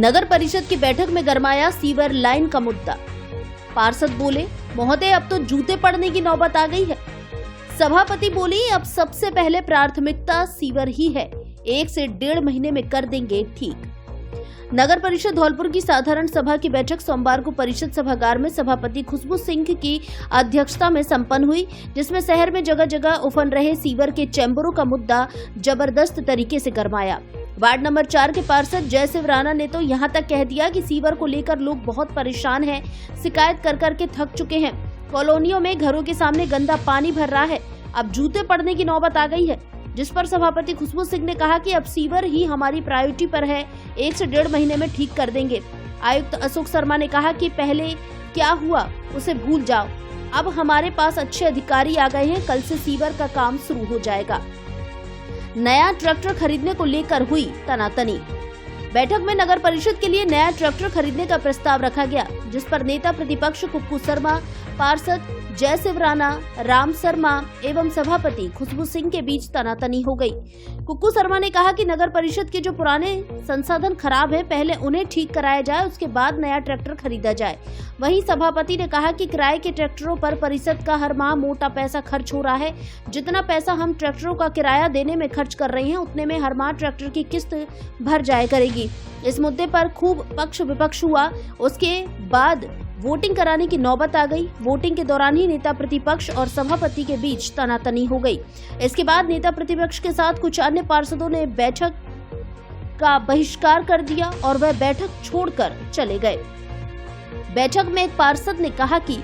नगर परिषद की बैठक में गरमाया सीवर लाइन का मुद्दा। पार्षद बोले, महोदय अब तो जूते पड़ने की नौबत आ गई है। सभापति बोली, अब सबसे पहले प्राथमिकता सीवर ही है, 1 से 1.5 महीने में कर देंगे ठीक। नगर परिषद धौलपुर की साधारण सभा की बैठक सोमवार को परिषद सभागार में सभापति खुशबू सिंह की अध्यक्षता में संपन्न हुई, जिसमें शहर में जगह जगह उफन रहे सीवर के चैम्बरों का मुद्दा जबरदस्त तरीके से गरमाया। वार्ड नंबर 4 के पार्षद जयशिव राणा ने तो यहां तक कह दिया कि सीवर को लेकर लोग बहुत परेशान हैं, शिकायत कर कर के थक चुके हैं। कॉलोनियों में घरों के सामने गंदा पानी भर रहा है, अब जूते पड़ने की नौबत आ गई है। जिस पर सभापति खुशबू सिंह ने कहा कि अब सीवर ही हमारी प्रायोरिटी पर है, 1 से 1.5 महीने में ठीक कर देंगे। आयुक्त अशोक शर्मा ने कहा कि पहले क्या हुआ उसे भूल जाओ, अब हमारे पास अच्छे अधिकारी आ गए हैं, कल से सीवर का काम शुरू हो जाएगा। नया ट्रैक्टर खरीदने को लेकर हुई तनातनी। बैठक में नगर परिषद के लिए नया ट्रैक्टर खरीदने का प्रस्ताव रखा गया, जिस पर नेता प्रतिपक्ष कुक्कू शर्मा, पार्षद जयशिव राणा, राम शर्मा एवं सभापति खुशबू सिंह के बीच तनातनी हो गई। कुक्कू शर्मा ने कहा कि नगर परिषद के जो पुराने संसाधन खराब है, पहले उन्हें ठीक कराया जाए, उसके बाद नया ट्रैक्टर खरीदा जाए। वहीं सभापति ने कहा कि किराए के ट्रैक्टरों पर परिषद का हर माह मोटा पैसा खर्च हो रहा है। जितना पैसा हम ट्रैक्टरों का किराया देने में खर्च कर रहे हैं, उतने में हर माह ट्रैक्टर की किस्त भर जाया करेगी। इस मुद्दे पर खूब पक्ष विपक्ष हुआ। उसके बाद वोटिंग कराने की नौबत आ गई। वोटिंग के दौरान ही नेता प्रतिपक्ष और सभापति के बीच तनातनी हो गई। इसके बाद नेता प्रतिपक्ष के साथ कुछ अन्य पार्षदों ने बैठक का बहिष्कार कर दिया और वह बैठक छोड़कर चले गए। बैठक में एक पार्षद ने कहा कि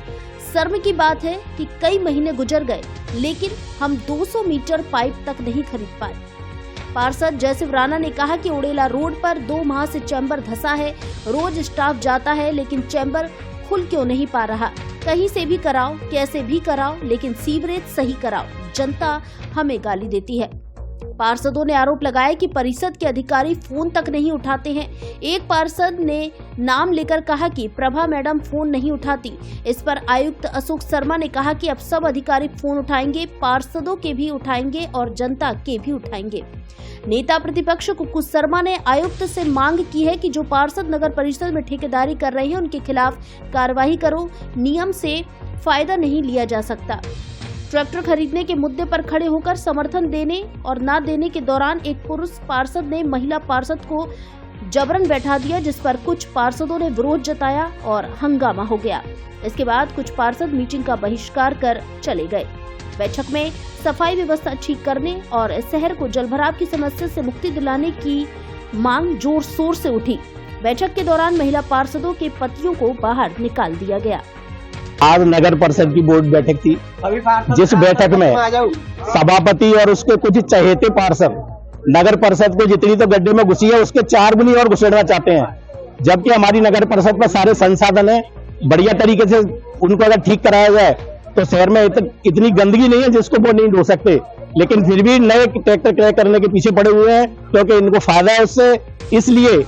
शर्म की बात है कि कई महीने गुजर गए, लेकिन हम 200 मीटर पाइप तक नहीं खरीद पाए। पार्षद जयशिव राणा ने कहा कि उड़ेला रोड पर 2 माह से चैम्बर धंसा है, रोज स्टाफ जाता है, लेकिन चैम्बर खुल क्यों नहीं पा रहा। कहीं से भी कराओ, कैसे भी कराओ, लेकिन सीवरेज सही कराओ। जनता हमें गाली देती है। पार्षदों ने आरोप लगाया कि परिषद के अधिकारी फोन तक नहीं उठाते हैं। एक पार्षद ने नाम लेकर कहा कि प्रभा मैडम फोन नहीं उठाती। इस पर आयुक्त अशोक शर्मा ने कहा कि अब सब अधिकारी फोन उठाएंगे, पार्षदों के भी उठाएंगे और जनता के भी उठाएंगे। नेता प्रतिपक्ष कुक्कू शर्मा ने आयुक्त से मांग की है कि जो पार्षद नगर परिषद में ठेकेदारी कर रहे हैं, उनके खिलाफ कार्रवाई करो। नियम से फायदा नहीं लिया जा सकता। ट्रैक्टर खरीदने के मुद्दे पर खड़े होकर समर्थन देने और न देने के दौरान एक पुरुष पार्षद ने महिला पार्षद को जबरन बैठा दिया, जिस पर कुछ पार्षदों ने विरोध जताया और हंगामा हो गया। इसके बाद कुछ पार्षद मीटिंग का बहिष्कार कर चले गए। बैठक में सफाई व्यवस्था ठीक करने और शहर को जलभराव की समस्या से मुक्ति दिलाने की मांग जोर शोर से उठी। बैठक के दौरान महिला पार्षदों के पतियों को बाहर निकाल दिया गया। आज नगर परिषद की बोर्ड बैठक थी, जिस बैठक में सभापति और उसके कुछ चहेते पार्षद नगर परिषद को जितनी तो गड्ढे में घुसी है, उसके 4 गुनी और घुसेड़ना चाहते हैं। जबकि हमारी नगर परिषद पर सारे संसाधन है, बढ़िया तरीके से उनको अगर ठीक कराया जाए तो शहर में इतनी गंदगी नहीं है जिसको वो नहीं ढो सकते। लेकिन फिर भी नए ट्रैक्टर क्रय करने के पीछे पड़े हुए हैं, क्योंकि इनको फायदा है उससे। इसलिए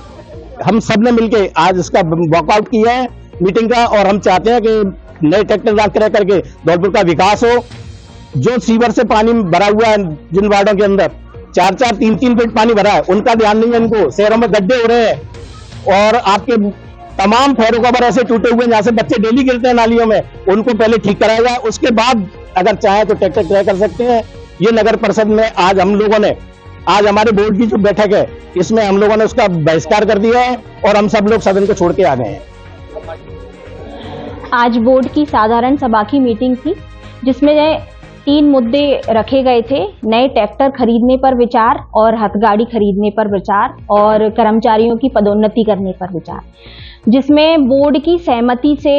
हम सब ने मिलकर आज इसका वॉकआउट किया है मीटिंग का, और हम चाहते हैं कि नए ट्रैक्टर क्रय करके धौलपुर का विकास हो। जो सीवर से पानी भरा हुआ है, जिन वार्डों के अंदर 4-4, 3-3 फीट पानी भरा है, उनका ध्यान नहीं है। इनको शहरों में गड्ढे हो रहे हैं और आपके तमाम फ्लोर कवर ऐसे टूटे हुए हैं जहां से बच्चे डेली गिरते हैं नालियों में, उनको पहले ठीक कराया जाए। उसके बाद अगर चाहे तो ट्रैक्टर क्रय कर सकते हैं। ये नगर परिषद में आज हम लोगों ने, आज हमारे बोर्ड की जो बैठक है, इसमें हम लोगों ने उसका बहिष्कार कर दिया है और हम सब लोग सदन को छोड़ के आ गए हैं। आज बोर्ड की साधारण सभा की मीटिंग थी, जिसमें 3 मुद्दे रखे गए थे। नए ट्रैक्टर खरीदने पर विचार और हथगाड़ी खरीदने पर विचार और कर्मचारियों की पदोन्नति करने पर विचार, जिसमें बोर्ड की सहमति से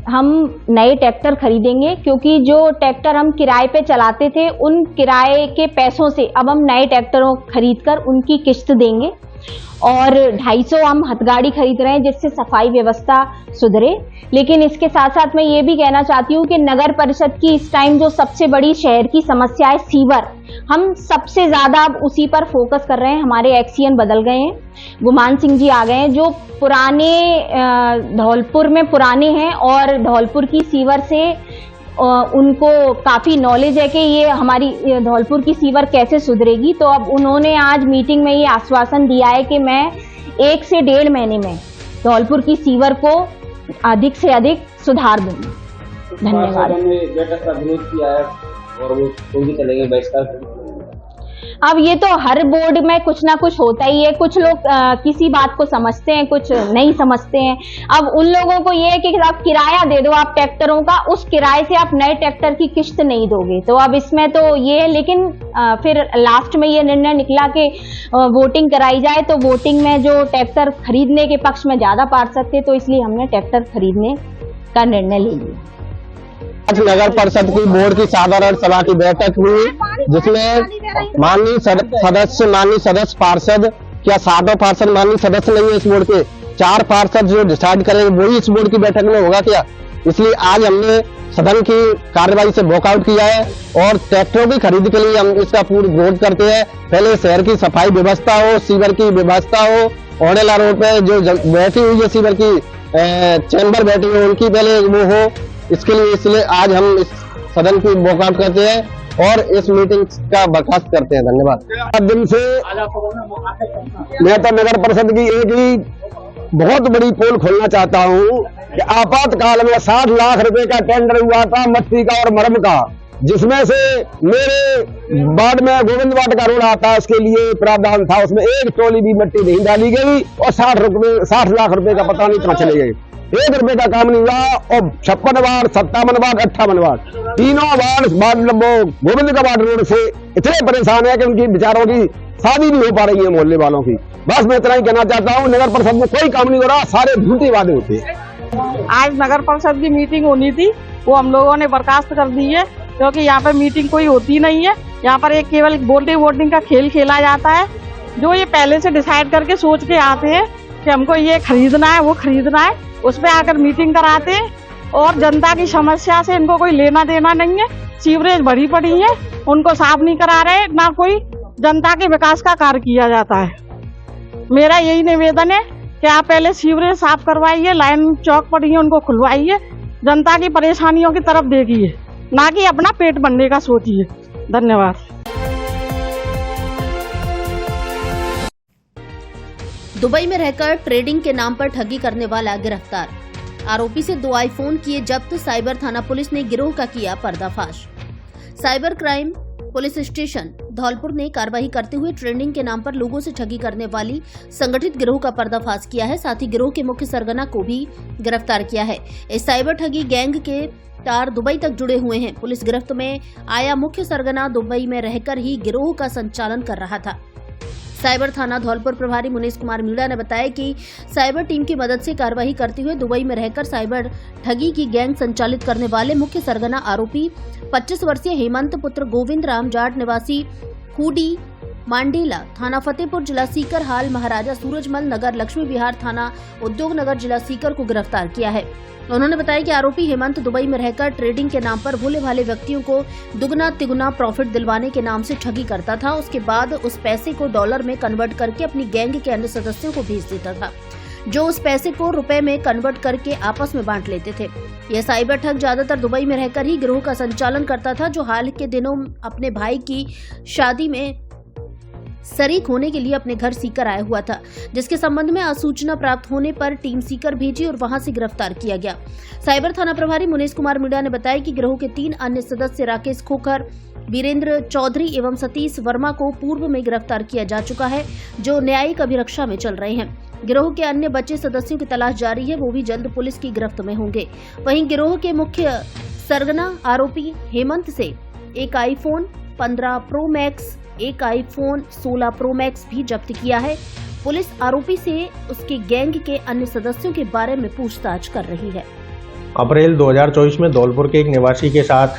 हम नए ट्रैक्टर खरीदेंगे, क्योंकि जो ट्रैक्टर हम किराए पे चलाते थे, उन किराए के पैसों से अब हम नए ट्रैक्टरों खरीदकर उनकी किस्त देंगे। और 250 हम हथगाड़ी खरीद रहे हैं, जिससे सफाई व्यवस्था सुधरे। लेकिन इसके साथ साथ मैं ये भी कहना चाहती हूँ कि नगर परिषद की इस टाइम जो सबसे बड़ी शहर की समस्या है सीवर, हम सबसे ज्यादा अब उसी पर फोकस कर रहे हैं। हमारे एक्सीएन बदल गए हैं, गुमान सिंह जी आ गए हैं, जो पुराने धौलपुर में पुराने हैं और धौलपुर की सीवर से उनको काफी नॉलेज है कि ये हमारी धौलपुर की सीवर कैसे सुधरेगी। तो अब उन्होंने आज मीटिंग में ये आश्वासन दिया है कि मैं 1 से 1.5 महीने में धौलपुर की सीवर को अधिक से अधिक सुधार दूंगी। धन्यवाद। बैठक का विरोध किया है और वो भी चलेंगे बहिष्कार। अब ये तो हर बोर्ड में कुछ ना कुछ होता ही है। कुछ लोग किसी बात को समझते हैं, कुछ नहीं समझते हैं। अब उन लोगों को ये है कि आप किराया दे दो आप ट्रैक्टरों का, उस किराए से आप नए ट्रैक्टर की किश्त नहीं दोगे। तो अब इसमें तो ये है, लेकिन फिर लास्ट में ये निर्णय निकला कि वोटिंग कराई जाए। तो वोटिंग में जो ट्रैक्टर खरीदने के पक्ष में ज्यादा पार्षद थे, तो इसलिए हमने ट्रैक्टर खरीदने का निर्णय ले लिया। आज नगर परिषद की बोर्ड की साधारण सभा की बैठक हुई, जिसमें माननीय सदस्य पार्षद, क्या 7 पार्षद माननीय सदस्य नहीं है इस बोर्ड के, 4 पार्षद जो डिसाइड करेंगे वही इस बोर्ड की बैठक में होगा क्या। इसलिए आज हमने सदन की कार्यवाही से वॉकआउट किया है और ट्रैक्टरों की खरीद के लिए हम इसका पूर्ण विरोध करते हैं। पहले शहर की सफाई व्यवस्था हो, सीवर की व्यवस्था हो, ओडेला रोड पे जो बैठी हुई है सीवर की चैम्बर बैठी हुई उनकी पहले वो हो। इसके लिए इसलिए आज हम इस सदन की वॉकआउट करते हैं और इस मीटिंग का बर्खास्त करते हैं। धन्यवाद। दिन से मैं तो नगर परिषद की एक ही बहुत बड़ी पोल खोलना चाहता हूँ कि आपातकाल में 60 लाख रुपए का टेंडर हुआ था मट्टी का और मरम का, जिसमें से मेरे वार्ड में गोविंद वार्ड का रोड आता है, उसके लिए प्रावधान था। उसमें एक ट्रॉली भी मिट्टी नहीं डाली गई और 60 लाख रुपए का पता नहीं कहाँ चले गए। 1 रुपए का काम नहीं हुआ और 56 वार्ड, 57 वार्ड, 58 वार्ड, तीनों वार्ड गोविंद का वार्ड रोड से इतने परेशान है कि उनकी विचारों की शादी नहीं हो पा रही है मोहल्ले वालों की। बस मैं इतना ही कहना चाहता हूँ, नगर परिषद में कोई काम नहीं हो रहा, सारे झूठे वादे होते हैं। आज नगर परिषद की मीटिंग होनी थी, वो हम लोगों ने बर्खास्त कर दी है, क्योंकि यहाँ पे मीटिंग कोई होती नहीं है। यहाँ पर एक केवल वोटिंग का खेल खेला जाता है, जो ये पहले से डिसाइड करके सोच के आते हैं कि हमको ये खरीदना है, वो खरीदना है, उस पे आकर मीटिंग कराते हैं। और जनता की समस्या से इनको कोई लेना देना नहीं है। सीवरेज भरी पड़ी है, उनको साफ नहीं करा रहे, ना कोई जनता के विकास का कार्य किया जाता है। मेरा यही निवेदन है कि आप पहले सीवरेज साफ करवाइए, लाइन चौक पड़ी है उनको खुलवाइए, जनता की परेशानियों की तरफ देखिए, ना कि अपना पेट भरने का सोचिए। धन्यवाद। दुबई में रहकर ट्रेडिंग के नाम पर ठगी करने वाला गिरफ्तार। आरोपी से 2 आईफोन किए जब्त। साइबर थाना पुलिस ने गिरोह का किया पर्दाफाश। Cyber crime police station Dholpur ने कार्रवाई करते हुए ट्रेडिंग के नाम पर लोगों से ठगी करने वाली संगठित गिरोह का पर्दाफाश किया है। साथ ही गिरोह के मुख्य सरगना को भी गिरफ्तार किया है। इस साइबर ठगी गैंग के तार दुबई तक जुड़े हुए हैं। पुलिस गिरफ्त में आया मुख्य सरगना दुबई में रहकर ही गिरोह का संचालन कर रहा था। साइबर थाना धौलपुर प्रभारी मुनीश कुमार मीणा ने बताया कि साइबर टीम की मदद से कार्रवाई करते हुए दुबई में रहकर साइबर ठगी की गैंग संचालित करने वाले मुख्य सरगना आरोपी 25 वर्षीय हेमंत पुत्र गोविंद राम जाट निवासी खूडी मांडेला थाना फतेहपुर जिला सीकर हाल महाराजा सूरजमल नगर लक्ष्मी विहार थाना उद्योग नगर जिला सीकर को गिरफ्तार किया है। उन्होंने बताया कि आरोपी हेमंत दुबई में रहकर ट्रेडिंग के नाम पर भोले भाले व्यक्तियों को दुगना तिगुना प्रॉफिट दिलवाने के नाम से ठगी करता था। उसके बाद उस पैसे को डॉलर में कन्वर्ट करके अपनी गैंग के अन्य सदस्यों को भेज देता था, जो उस पैसे को रुपए में कन्वर्ट करके आपस में बांट लेते थे। यह साइबर ठग ज्यादातर दुबई में रहकर ही गिरोह का संचालन करता था, जो हाल के दिनों अपने भाई की शादी में शरीक होने के लिए अपने घर सीकर आया हुआ था, जिसके संबंध में सूचना प्राप्त होने पर टीम सीकर भेजी और वहां से गिरफ्तार किया गया। साइबर थाना प्रभारी मुनीश कुमार मीणा ने बताया कि गिरोह के 3 अन्य सदस्य राकेश खोखर, वीरेंद्र चौधरी एवं सतीश वर्मा को पूर्व में गिरफ्तार किया जा चुका है, जो न्यायिक अभिरक्षा में चल रहे हैं। गिरोह के अन्य बचे सदस्यों की तलाश जारी है, वो भी जल्द पुलिस की गिरफ्त में होंगे। वहीं गिरोह के मुख्य सरगना आरोपी हेमंत से एक आईफोन 15 प्रो मैक्स, एक आईफोन 16 प्रो मैक्स भी जब्त किया है। पुलिस आरोपी से उसके गैंग के अन्य सदस्यों के बारे में पूछताछ कर रही है। अप्रैल 2024 में धौलपुर के एक निवासी के साथ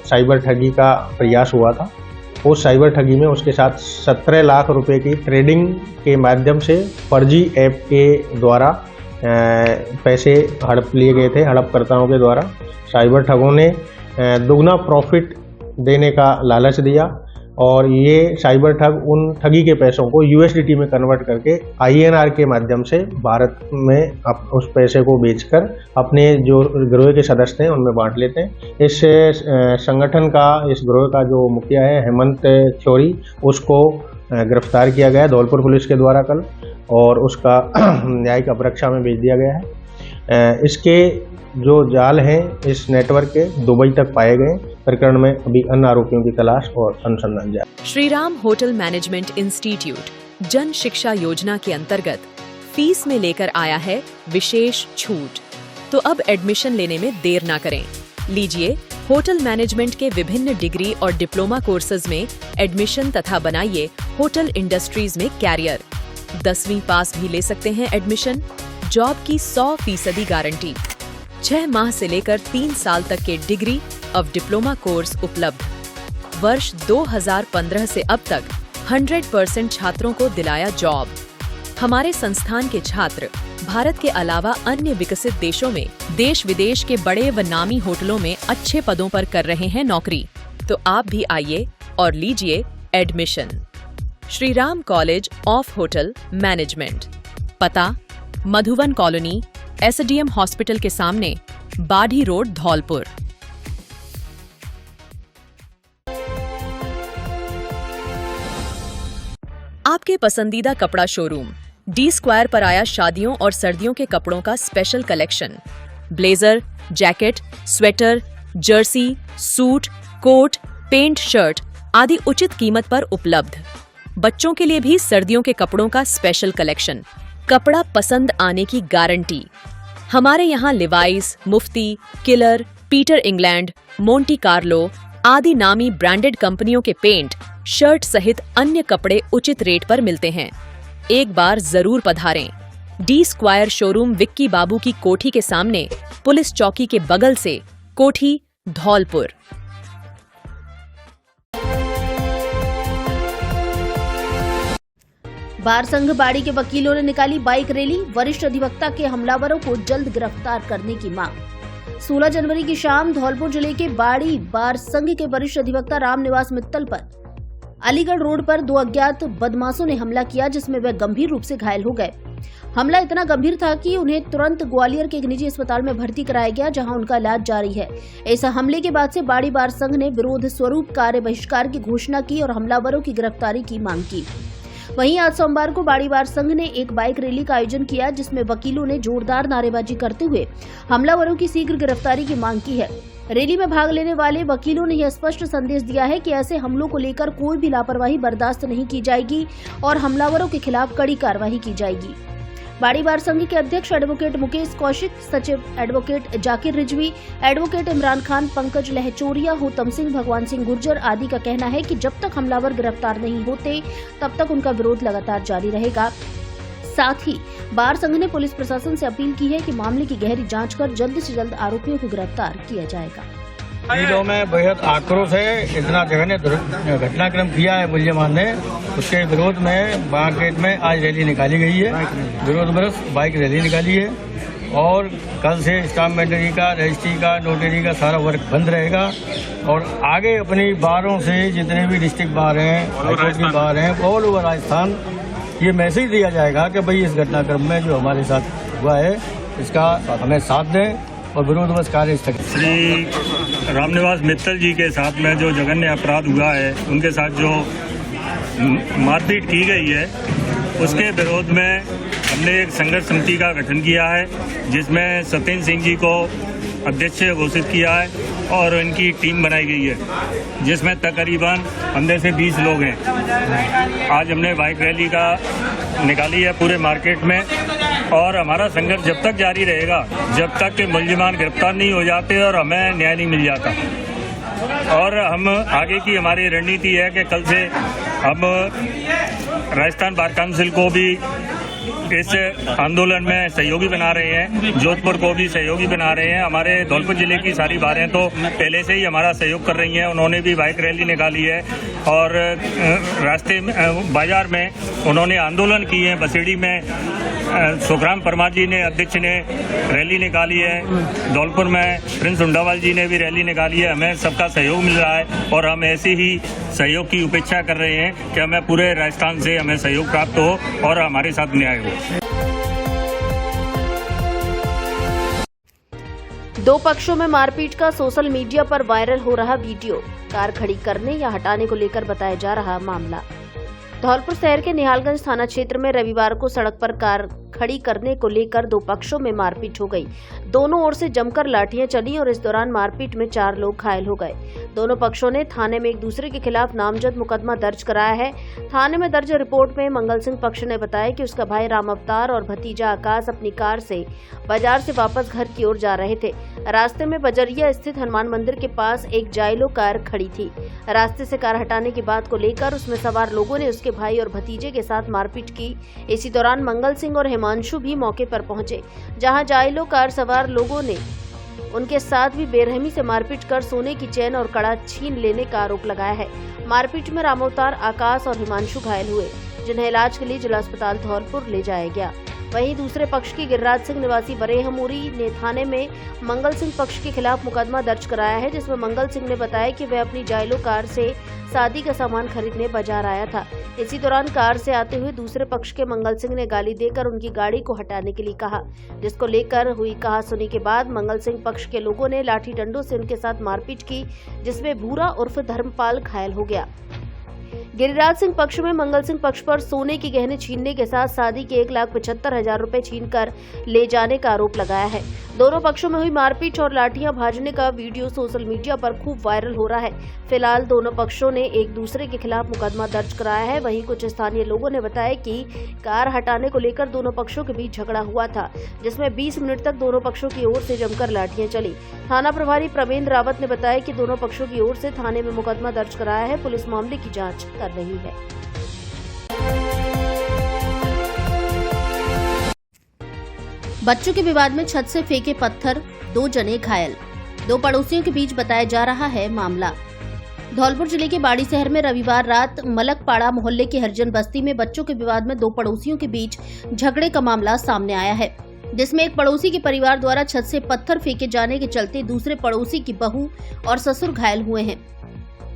साइबर ठगी का प्रयास हुआ था। उस साइबर ठगी में उसके साथ 17 लाख रुपए की ट्रेडिंग के माध्यम से फर्जी ऐप के द्वारा पैसे हड़प लिए गए थे। हड़पकर्ताओं के द्वारा साइबर ठगों ने दुगना प्रॉफिट देने का लालच दिया और ये साइबर ठग उन ठगी के पैसों को USDT में कन्वर्ट करके INR के माध्यम से भारत में उस पैसे को बेचकर अपने जो गिरोह के सदस्य हैं उनमें बांट लेते हैं। इस संगठन का, इस गिरोह का जो मुखिया है हेमंत चौरी, उसको गिरफ्तार किया गया धौलपुर पुलिस के द्वारा कल। और उसका न्यायिक अपरक्षा में भेज दिया गया है। इसके जो जाल हैं इस नेटवर्क के दुबई तक पाए गए। प्रकरण में अभी अन्य आरोपियों की तलाश और अनुसंधान जारी। श्रीराम होटल मैनेजमेंट इंस्टीट्यूट जन शिक्षा योजना के अंतर्गत फीस में लेकर आया है विशेष छूट। तो अब एडमिशन लेने में देर ना करें। लीजिए होटल मैनेजमेंट के विभिन्न डिग्री और डिप्लोमा कोर्सेज में एडमिशन तथा बनाइए होटल इंडस्ट्रीज में कैरियर। 10वीं पास भी ले सकते हैं एडमिशन। जॉब की 100% गारंटी। 6 माह से लेकर 3 साल तक के डिग्री और डिप्लोमा कोर्स उपलब्ध। वर्ष 2015 से अब तक 100% छात्रों को दिलाया जॉब। हमारे संस्थान के छात्र भारत के अलावा अन्य विकसित देशों में देश विदेश के बड़े व नामी होटलों में अच्छे पदों पर कर रहे हैं नौकरी। तो आप भी आइए और लीजिए admission. Shriram college of hotel management, पता मधुवन कॉलोनी, एसडीएम हॉस्पिटल के सामने, बाढ़ी रोड, धौलपुर। आपके पसंदीदा कपड़ा शोरूम डी स्क्वायर पर आया शादियों और सर्दियों के कपड़ों का special collection. Blazer, jacket, sweater, jersey, suit, coat, pant, shirt आदि उचित कीमत पर उपलब्ध। बच्चों के लिए भी सर्दियों के कपड़ों का स्पेशल कलेक्शन। कपड़ा पसंद आने की गारंटी। हमारे यहाँ Levi's, Mufti, Killer, Peter England, Monte Carlo आदि नामी ब्रांडेड कंपनियों के पेंट, शर्ट सहित अन्य कपड़े उचित रेट पर मिलते हैं। एक बार जरूर पधारें। डी स्क्वायर शोरूम विक्की बाबू की कोठी के सामने, पुलिस चौकी के बगल से, कोठी, धौलपुर। बार संघ बाड़ी के वकीलों ने निकाली बाइक रैली। वरिष्ठ अधिवक्ता के हमलावरों को जल्द गिरफ्तार करने की मांग। 16 जनवरी की शाम धौलपुर जिले के बाड़ी बार संघ के वरिष्ठ अधिवक्ता रामनिवास मित्तल पर अलीगढ़ रोड पर 2 अज्ञात बदमाशों ने हमला किया, जिसमें वे गंभीर रूप से घायल हो गए। हमला इतना गंभीर था कि उन्हें तुरंत ग्वालियर के एक निजी अस्पताल में भर्ती कराया गया, जहां उनका इलाज जारी है। इस हमले के बाद से बाड़ी बार संघ ने विरोध स्वरूप कार्य बहिष्कार की घोषणा की और हमलावरों की गिरफ्तारी की मांग की। वहीं आज सोमवार को बाड़ी बार संघ ने एक बाइक रैली का आयोजन किया, जिसमें वकीलों ने जोरदार नारेबाजी करते हुए हमलावरों की शीघ्र गिरफ्तारी की मांग की है। रैली में भाग लेने वाले वकीलों ने यह स्पष्ट संदेश दिया है कि ऐसे हमलों को लेकर कोई भी लापरवाही बर्दाश्त नहीं की जाएगी और हमलावरों के खिलाफ कड़ी कार्रवाई की जाएगी। बाड़ी बार संघ के अध्यक्ष एडवोकेट मुकेश कौशिक, सचिव एडवोकेट जाकिर रिजवी, एडवोकेट इमरान खान, पंकज लहचोरिया, होतम सिंह, भगवान सिंह गुर्जर आदि का कहना है कि जब तक हमलावर गिरफ्तार नहीं होते तब तक उनका विरोध लगातार जारी रहेगा। साथ ही बार संघ ने पुलिस प्रशासन से अपील की है कि मामले की गहरी जांच कर जल्द से जल्द आरोपियों को गिरफ्तार किया जाएगा। वकीलों में बेहद आक्रोश है। इतना जघन्य घटनाक्रम किया है मुलजमान ने, उसके विरोध में मार्केट में आज रैली निकाली गई है। विरोध बरस बाइक रैली निकाली है और कल से स्टाम्पमेंटरी का, रजिस्ट्री का, नोटरी का सारा वर्क बंद रहेगा और आगे अपनी बारों से जितने भी डिस्ट्रिक्ट बार हैं, हाईकोर्ट की बार हैं, ऑल ओवर राजस्थान ये मैसेज दिया जाएगा कि भाई इस घटनाक्रम में जो हमारे साथ हुआ है इसका हमें साथ दें और विरोध बस कार्य स्थगित। श्री रामनिवास मित्तल जी के साथ में जो जघन्य अपराध हुआ है, उनके साथ जो मारपीट की गई है, उसके विरोध में हमने एक संघर्ष समिति का गठन किया है, जिसमें सत्येंद्र सिंह जी को अध्यक्ष घोषित किया है और इनकी टीम बनाई गई है, जिसमें तकरीबन 15 से 20 लोग हैं। आज हमने बाइक रैली का निकाली है पूरे मार्केट में और हमारा संघर्ष जब तक जारी रहेगा जब तक के मुलजिमान गिरफ्तार नहीं हो जाते और हमें न्याय नहीं मिल जाता। और हम आगे की हमारी रणनीति है कि कल से हम राजस्थान बार काउंसिल को भी इस आंदोलन में सहयोगी बना रहे हैं, जोधपुर को भी सहयोगी बना रहे हैं। हमारे धौलपुर जिले की सारी बारें तो पहले से ही हमारा सहयोग कर रही हैं, उन्होंने भी बाइक रैली निकाली है और रास्ते में बाजार में उन्होंने आंदोलन किए हैं। बसेड़ी में सुखराम परमार जी ने, अध्यक्ष ने रैली निकाली है, धौलपुर में प्रिंस उंडावाल जी ने भी रैली निकाली है। हमें सबका सहयोग मिल रहा है और हम ऐसे ही सहयोग की अपेक्षा कर रहे हैं कि हमें पूरे राजस्थान से हमें सहयोग प्राप्त हो और हमारे साथ न्याय हो। 2 पक्षों में मारपीट का सोशल मीडिया पर वायरल हो रहा वीडियो। कार खड़ी करने या हटाने को लेकर बताया जा रहा मामला। धौलपुर शहर के निहालगंज थाना क्षेत्र में रविवार को सड़क पर कार खड़ी करने को लेकर दो पक्षों में मारपीट हो गई। दोनों ओर से जमकर लाठियां चली और इस दौरान मारपीट में 4 लोग घायल हो गए। दोनों पक्षों ने थाने में एक दूसरे के खिलाफ नामजद मुकदमा दर्ज कराया है। थाने में दर्ज रिपोर्ट में मंगल सिंह पक्ष ने बताया कि उसका भाई राम अवतार और भतीजा आकाश अपनी कार से बाजार से वापस घर की ओर जा रहे थे। रास्ते में बजरिया स्थित हनुमान मंदिर के पास एक जाइलो कार खड़ी थी। रास्ते से कार हटाने की बात को लेकर उसमें सवार लोगों ने उसके भाई और भतीजे के साथ मारपीट की। इसी दौरान मंगल सिंह और हिमांशु भी मौके पर पहुंचे, जहां जाइलो कार सवार लोगों ने उनके साथ भी बेरहमी से मारपीट कर सोने की चेन और कड़ा छीन लेने का आरोप लगाया है। मारपीट में राम अवतार, आकाश और हिमांशु घायल हुए, जिन्हें इलाज के लिए जिला अस्पताल धौलपुर ले जाया गया। वहीं दूसरे पक्ष की गिरिराज सिंह निवासी बरेहमूरी ने थाने में मंगल सिंह पक्ष के खिलाफ मुकदमा दर्ज कराया है, जिसमें मंगल सिंह ने बताया कि वह अपनी जाइलो कार से शादी का सामान खरीदने बाजार आया था। इसी दौरान कार से आते हुए दूसरे पक्ष के मंगल सिंह ने गाली देकर उनकी गाड़ी को हटाने के लिए कहा, जिसको लेकर हुई कहासुनी के बाद मंगल सिंह पक्ष के लोगों ने लाठी डंडों से उनके साथ मारपीट की, जिसमें भूरा उर्फ धर्मपाल घायल हो गया। गिरिराज सिंह पक्ष में मंगल सिंह पक्ष पर सोने के गहने छीनने के साथ शादी के 1,75,000 रुपए छीनकर ले जाने का आरोप लगाया है। दोनों पक्षों में हुई मारपीट और लाठियां भाजने का वीडियो सोशल मीडिया पर खूब वायरल हो रहा है। फिलहाल दोनों पक्षों ने एक दूसरे के खिलाफ मुकदमा दर्ज कराया है। वहीं कुछ स्थानीय लोगों ने बताया कि कार हटाने को लेकर दोनों पक्षों के बीच झगड़ा हुआ था, जिसमें 20 मिनट तक दोनों पक्षों की ओर से जमकर लाठियां चली। थाना प्रभारी प्रवीण रावत ने बताया कि दोनों पक्षों की ओर से थाने में मुकदमा दर्ज कराया है। पुलिस मामले की जाँच कर रही है। बच्चों के विवाद में छत से फेंके पत्थर, 2 जने घायल। 2 पड़ोसियों के बीच बताया जा रहा है मामला। धौलपुर जिले के बाड़ी शहर में रविवार रात मलकपाड़ा मोहल्ले के हरिजन बस्ती में बच्चों के विवाद में 2 पड़ोसियों के बीच झगड़े का मामला सामने आया है, जिसमें एक पड़ोसी के परिवार द्वारा छत से पत्थर फेंके जाने के चलते दूसरे पड़ोसी की बहू और ससुर घायल हुए हैं।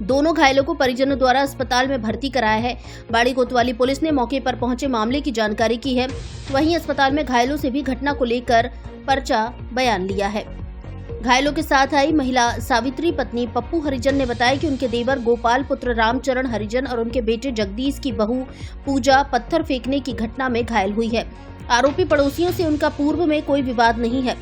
दोनों घायलों को परिजनों द्वारा अस्पताल में भर्ती कराया है। बाड़ी कोतवाली पुलिस ने मौके पर पहुंचे मामले की जानकारी की है। वहीं अस्पताल में घायलों से भी घटना को लेकर पर्चा बयान लिया है। घायलों के साथ आई महिला सावित्री पत्नी पप्पू हरिजन ने बताया कि उनके देवर गोपाल पुत्र रामचरण हरिजन और उनके बेटे जगदीश की बहू पूजा पत्थर फेंकने की घटना में घायल हुई है। आरोपी पड़ोसियों से उनका पूर्व में कोई विवाद नहीं है।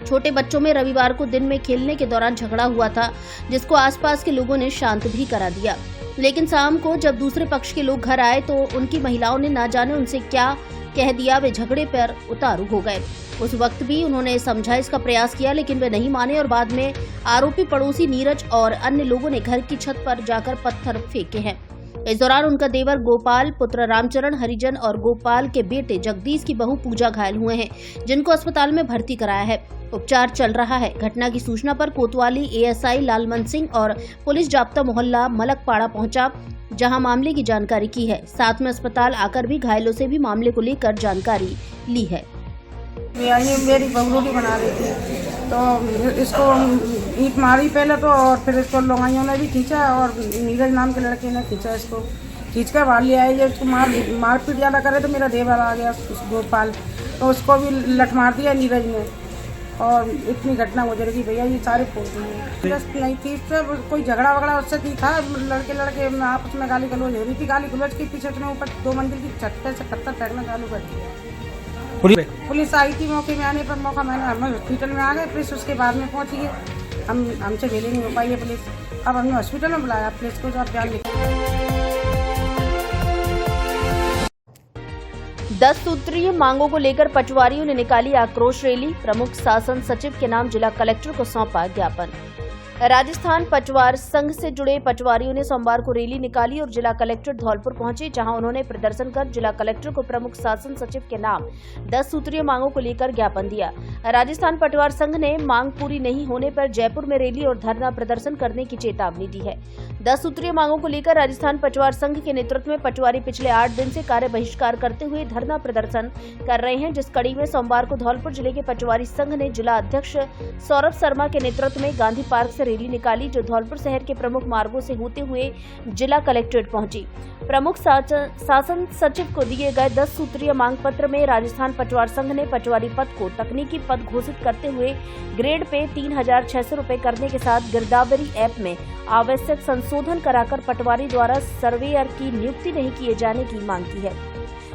छोटे बच्चों में रविवार को दिन में खेलने के दौरान झगड़ा हुआ था, जिसको आसपास के लोगों ने शांत भी करा दिया। लेकिन शाम को जब दूसरे पक्ष के लोग घर आए तो उनकी महिलाओं ने ना जाने उनसे क्या कह दिया, वे झगड़े पर उतारू हो गए। उस वक्त भी उन्होंने समझाइश का प्रयास किया, लेकिन वे नहीं माने और बाद में आरोपी पड़ोसी नीरज और अन्य लोगों ने घर की छत पर जाकर पत्थर फेंके हैं। इस दौरान उनका देवर गोपाल पुत्र रामचरण हरिजन और गोपाल के बेटे जगदीश की बहू पूजा घायल हुए हैं, जिनको अस्पताल में भर्ती कराया है। उपचार चल रहा है। घटना की सूचना पर कोतवाली एएसआई लालमन सिंह और पुलिस जाब्ता मोहल्ला मलकपाड़ा पहुंचा, जहां मामले की जानकारी की है। साथ में अस्पताल आकर भी घायलों से भी मामले को लेकर जानकारी ली है। ये मेरी बहू रोटी बना रही थी तो इसको ईंट मारी पहले तो, और फिर इसको लोहाइयों ने भी खींचा और नीरज नाम के लड़के ने खींचा, इसको खींच कर बाहर ले आए। इसको मारपीट ज़्यादा करे तो मेरा देवर आ गया गोपाल, तो उसको भी लठ मार दिया नीरज ने और इतनी घटना गुजर गई भैया। ये सारे नहीं थी, सब कोई झगड़ा वगड़ा उससे नहीं था। लड़के में आपस में गाली गलौज हो रही थी। गाली गलौज के पीछे उसने ऊपर 2 मंजिल की छत से पत्थर फेंकना चालू कर दिया। पुलिस आई थी। मौके में आने पर हम हॉस्पिटल में आ गए। पुलिस उसके बाद में पहुंची है। हमसे भेली नहीं हो पाई है पुलिस। अब हमने हॉस्पिटल में बुलाया पुलिस को, आप ध्यान रखें। 10 सूत्रीय मांगों को लेकर पटवारियों ने निकाली आक्रोश रैली। प्रमुख शासन सचिव के नाम जिला कलेक्टर को सौंपा ज्ञापन। राजस्थान पटवार संघ से जुड़े पटवारियों ने सोमवार को रैली निकाली और जिला कलेक्टर धौलपुर पहुंचे, जहां उन्होंने प्रदर्शन कर जिला कलेक्टर को प्रमुख शासन सचिव के नाम 10 सूत्रीय मांगों को लेकर ज्ञापन दिया। राजस्थान पटवार संघ ने मांग पूरी नहीं होने पर जयपुर में रैली और धरना प्रदर्शन करने की चेतावनी दी है। 10 सूत्रीय मांगों को लेकर राजस्थान पटवार संघ के नेतृत्व में पटवारी पिछले 8 दिन से कार्य बहिष्कार करते हुए धरना प्रदर्शन कर रहे हैं, जिस कड़ी में सोमवार को धौलपुर जिले के पटवारी संघ ने जिला अध्यक्ष सौरभ शर्मा के नेतृत्व में गांधी पार्क से रैली निकाली जो धौलपुर शहर के प्रमुख मार्गों से होते हुए जिला कलेक्ट्रेट पहुंची। प्रमुख शासन सचिव को दिए गए 10 सूत्रीय मांग पत्र में राजस्थान पटवार संघ ने पटवारी पद को तकनीकी पद घोषित करते हुए ग्रेड पे 3,600 रुपए करने के साथ गिरदावरी ऐप में आवश्यक संशोधन कराकर पटवारी द्वारा सर्वेयर की नियुक्ति नहीं किए जाने की मांग की है।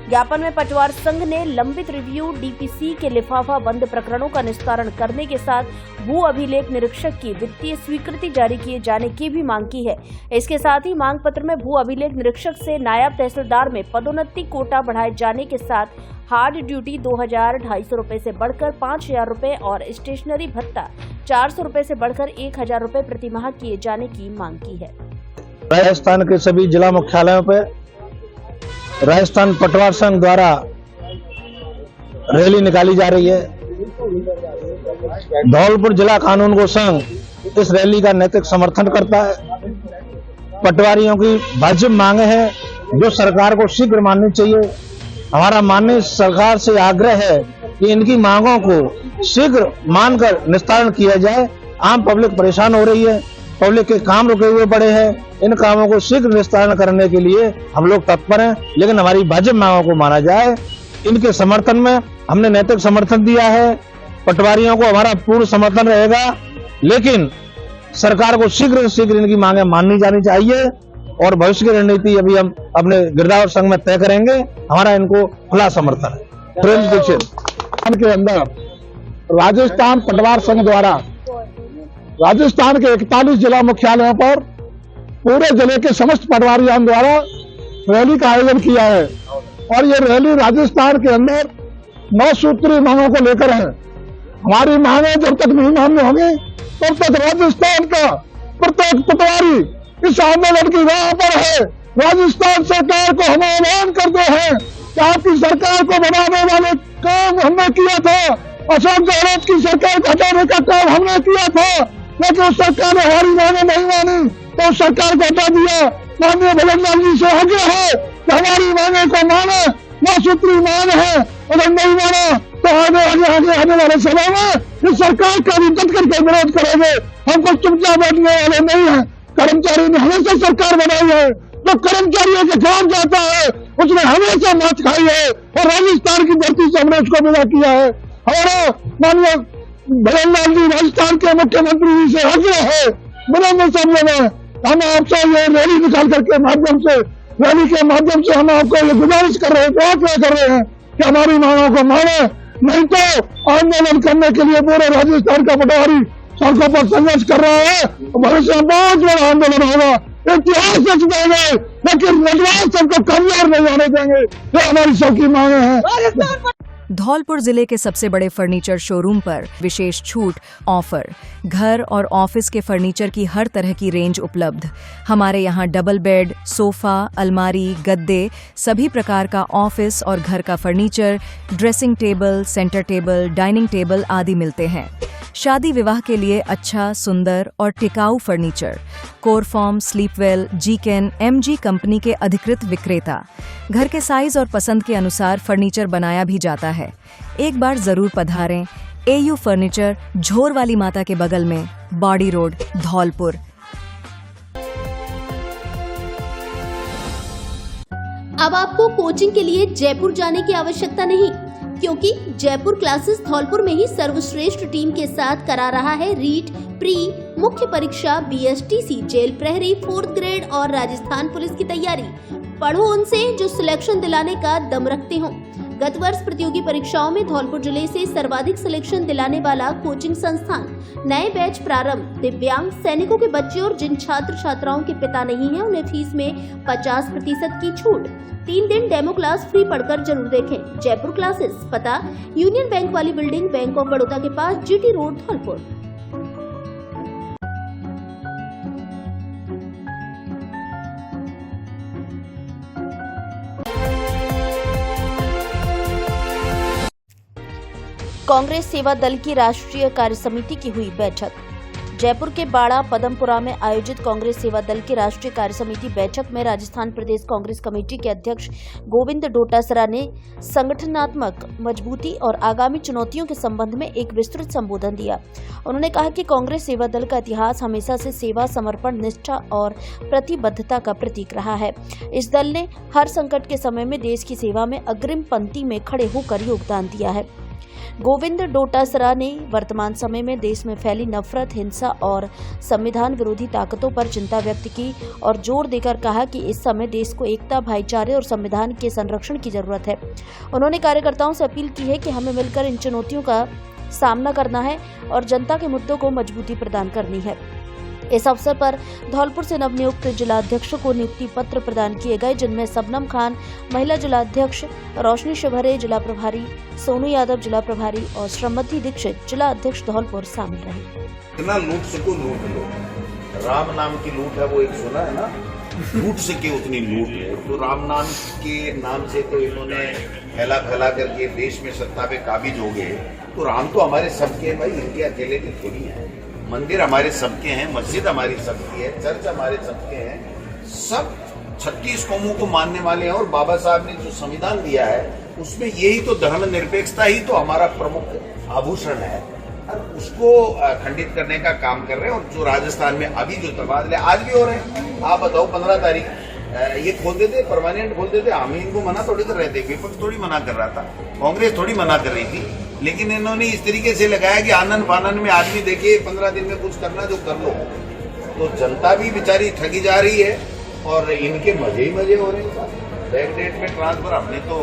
ज्ञापन में पटवार संघ ने लंबित रिव्यू डीपीसी के लिफाफा बंद प्रकरणों का निस्तारण करने के साथ भू अभिलेख निरीक्षक की वित्तीय स्वीकृति जारी किए जाने की भी मांग की है। इसके साथ ही मांग पत्र में भू अभिलेख निरीक्षक से नायब तहसीलदार में पदोन्नति कोटा बढ़ाए जाने के साथ हार्ड ड्यूटी 2,250 रुपए से बढ़कर 5,000 रुपए और स्टेशनरी भत्ता 400 रुपए से बढ़कर 1,000 रुपए प्रतिमाह किए जाने की मांग की है। राजस्थान के सभी जिला मुख्यालयों पर राजस्थान पटवार संघ द्वारा रैली निकाली जा रही है। धौलपुर जिला कानून गो संघ इस रैली का नैतिक समर्थन करता है। पटवारियों की वाजिब मांगे हैं जो सरकार को शीघ्र माननी चाहिए। हमारा माननीय सरकार से आग्रह है कि इनकी मांगों को शीघ्र मानकर निस्तारण किया जाए। आम पब्लिक परेशान हो रही है, पब्लिक के काम रुके हुए पड़े हैं। इन कामों को शीघ्र निस्तारण करने के लिए हम लोग तत्पर हैं, लेकिन हमारी वाजिब मांगों को माना जाए। इनके समर्थन में हमने नैतिक समर्थन दिया है। पटवारियों को हमारा पूर्ण समर्थन रहेगा, लेकिन सरकार को शीघ्र से शीघ्र इनकी मांगें माननी जानी चाहिए और भविष्य की रणनीति अभी हम अपने गिरदावर संघ में तय करेंगे। हमारा इनको खुला समर्थन है। प्रेम दीक्षित के अंदर राजस्थान पटवार संघ द्वारा राजस्थान के 41 जिला मुख्यालयों पर पूरे जिले के समस्त पटवारियों द्वारा रैली का आयोजन किया है और ये रैली राजस्थान के अंदर 9 सूत्रीय मांगों को लेकर है। हमारी मांगें जब तक नहीं मान्य होंगी तब तक राजस्थान का प्रत्येक पटवारी इस आंदोलन की राह पर है। राजस्थान सरकार को हम आह्वान करते हैं कि आपकी सरकार को बनाने वाले काम हमने किया था, अशोक गहलोत की सरकार को हटाने का काम हमने किया था, लेकिन उस सरकार ने हमारी मांगे नहीं मानी तो सरकार को हटा दिया। माननीय भगवान जी से आग्रह है कि हमारी मांगे को माने। 9 सूत्री मांग है, अगर नहीं माना तो आने वाले समय में इस सरकार का भी डट करके विरोध करेंगे। हम कुछ चुपचाप बैठने वाले नहीं है। कर्मचारी ने हमेशा सरकार बनाई है, जो कर्मचारियों के काम जाता है उसने हमेशा मात खाई है और राजस्थान की धरती से हमने उसको विदा किया है। हमारा माननीय भगवान जी राजस्थान के मुख्यमंत्री जी से आग्रह है, विनम्र शब्दों में हम आपसे ये रैली निकाल करके रैली के माध्यम से हम आपको ये गुजारिश कर रहे हैं, प्रार्थना कर रहे हैं कि हमारी मांगों को माने, नहीं तो आंदोलन करने के लिए पूरे राजस्थान का पटवारी सड़कों पर संघर्ष कर रहा है। भविष्य में बहुत बड़ा आंदोलन होगा, इतिहास रच देंगे, लेकिन पटवार सबको कमजोर नहीं होने देंगे। ये हमारी सबकी मांगे हैं। धौलपुर जिले के सबसे बड़े फर्नीचर शोरूम पर विशेष छूट ऑफर, घर और ऑफिस के फर्नीचर की हर तरह की रेंज उपलब्ध। हमारे यहाँ डबल बेड, सोफा, अलमारी, गद्दे, सभी प्रकार का ऑफिस और घर का furniture, dressing table, centre table, dining table आदि मिलते हैं। शादी विवाह के लिए अच्छा, सुंदर और टिकाऊ फर्नीचर। कोरफॉर्म, स्लीपवेल, जीकेन, एमजी कंपनी के अधिकृत विक्रेता। घर के साइज और पसंद के अनुसार फर्नीचर बनाया भी जाता है। एक बार जरूर पधारें। एयू फर्नीचर, झोर वाली माता के बगल में, बॉडी रोड, धौलपुर। अब आपको कोचिंग के लिए जयपुर जाने की आवश्यकता नहीं, क्योंकि जयपुर क्लासेस धौलपुर में ही सर्वश्रेष्ठ टीम के साथ करा रहा है रीट, प्री, मुख्य परीक्षा, बीएसटीसी, जेल प्रहरी, 4th ग्रेड और राजस्थान पुलिस की तैयारी। पढ़ो उनसे जो सिलेक्शन दिलाने का दम रखते हों। गत वर्ष प्रतियोगी परीक्षाओं में धौलपुर जिले से सर्वाधिक सिलेक्शन दिलाने वाला कोचिंग संस्थान। नए बैच प्रारंभ। दिव्यांग, सैनिकों के बच्चे और जिन छात्र छात्राओं के पिता नहीं हैं उन्हें फीस में 50% की छूट। 3 दिन डेमो क्लास फ्री पढ़कर जरूर देखें। जयपुर क्लासेस, पता यूनियन बैंक वाली बिल्डिंग, बैंक ऑफ बड़ौदा के पास, जीटी रोड, धौलपुर। कांग्रेस सेवा दल की राष्ट्रीय कार्य समिति की हुई बैठक। जयपुर के बाड़ा पदमपुरा में आयोजित कांग्रेस सेवा दल की राष्ट्रीय कार्य समिति बैठक में राजस्थान प्रदेश कांग्रेस कमेटी के अध्यक्ष गोविंद डोटासरा ने संगठनात्मक मजबूती और आगामी चुनौतियों के संबंध में एक विस्तृत संबोधन दिया। उन्होंने कहा कि कांग्रेस सेवा दल का इतिहास हमेशा से सेवा, समर्पण, निष्ठा और प्रतिबद्धता का प्रतीक रहा है। इस दल ने हर संकट के समय में देश की सेवा में अग्रिम पंक्ति में खड़े होकर योगदान दिया है। गोविंद डोटासरा ने वर्तमान समय में देश में फैली नफरत, हिंसा और संविधान विरोधी ताकतों पर चिंता व्यक्त की और जोर देकर कहा कि इस समय देश को एकता, भाईचारे और संविधान के संरक्षण की जरूरत है। उन्होंने कार्यकर्ताओं से अपील की है कि हमें मिलकर इन चुनौतियों का सामना करना है और जनता के मुद्दों को मजबूती प्रदान करनी है। इस अवसर पर धौलपुर से नवनियुक्त जिलाध्यक्षों को नियुक्ति पत्र प्रदान किए गए, जिनमें सबनम खान महिला जिलाध्यक्ष, रोशनी शिवहरे जिला प्रभारी, सोनू यादव जिला प्रभारी और श्रमवती दीक्षित जिला अध्यक्ष धौलपुर शामिल रहे। इतना लूट सको लूट लो, राम नाम की लूट है वो एक सुना है ना, लूट सके उतनी लूट लो। तो राम नाम के नाम से तो इन्होंने फैला फैला करके देश में सत्ता पे काबिज हो गए। तो राम तो हमारे सबके हैं भाई, इनके अकेले की थोड़ी है। मंदिर हमारे सबके हैं, मस्जिद हमारी सबकी है, चर्च हमारे सबके हैं, सब 36 कौमों को मानने वाले हैं। और बाबा साहब ने जो संविधान दिया है उसमें यही तो धर्मनिरपेक्षता ही तो हमारा प्रमुख आभूषण है, और उसको खंडित करने का काम कर रहे हैं। और जो राजस्थान में अभी जो तबादले आज भी हो रहे हैं, आप बताओ 15 तारीख ये खोल देते, परमानेंट खोल देते, हम इनको मना थोड़ी कर रहे थे, विपक्ष थोड़ी मना कर रहा था, कांग्रेस थोड़ी मना कर रही थी। लेकिन इन्होंने इस तरीके से लगाया कि आनंद फानन में आदमी देखिए 15 दिन में कुछ करना जो कर लो। तो जनता भी बेचारी ठगी जा रही है और इनके मजे ही मजे हो रहे हैं। बैक डेट में ट्रांसफर हमने तो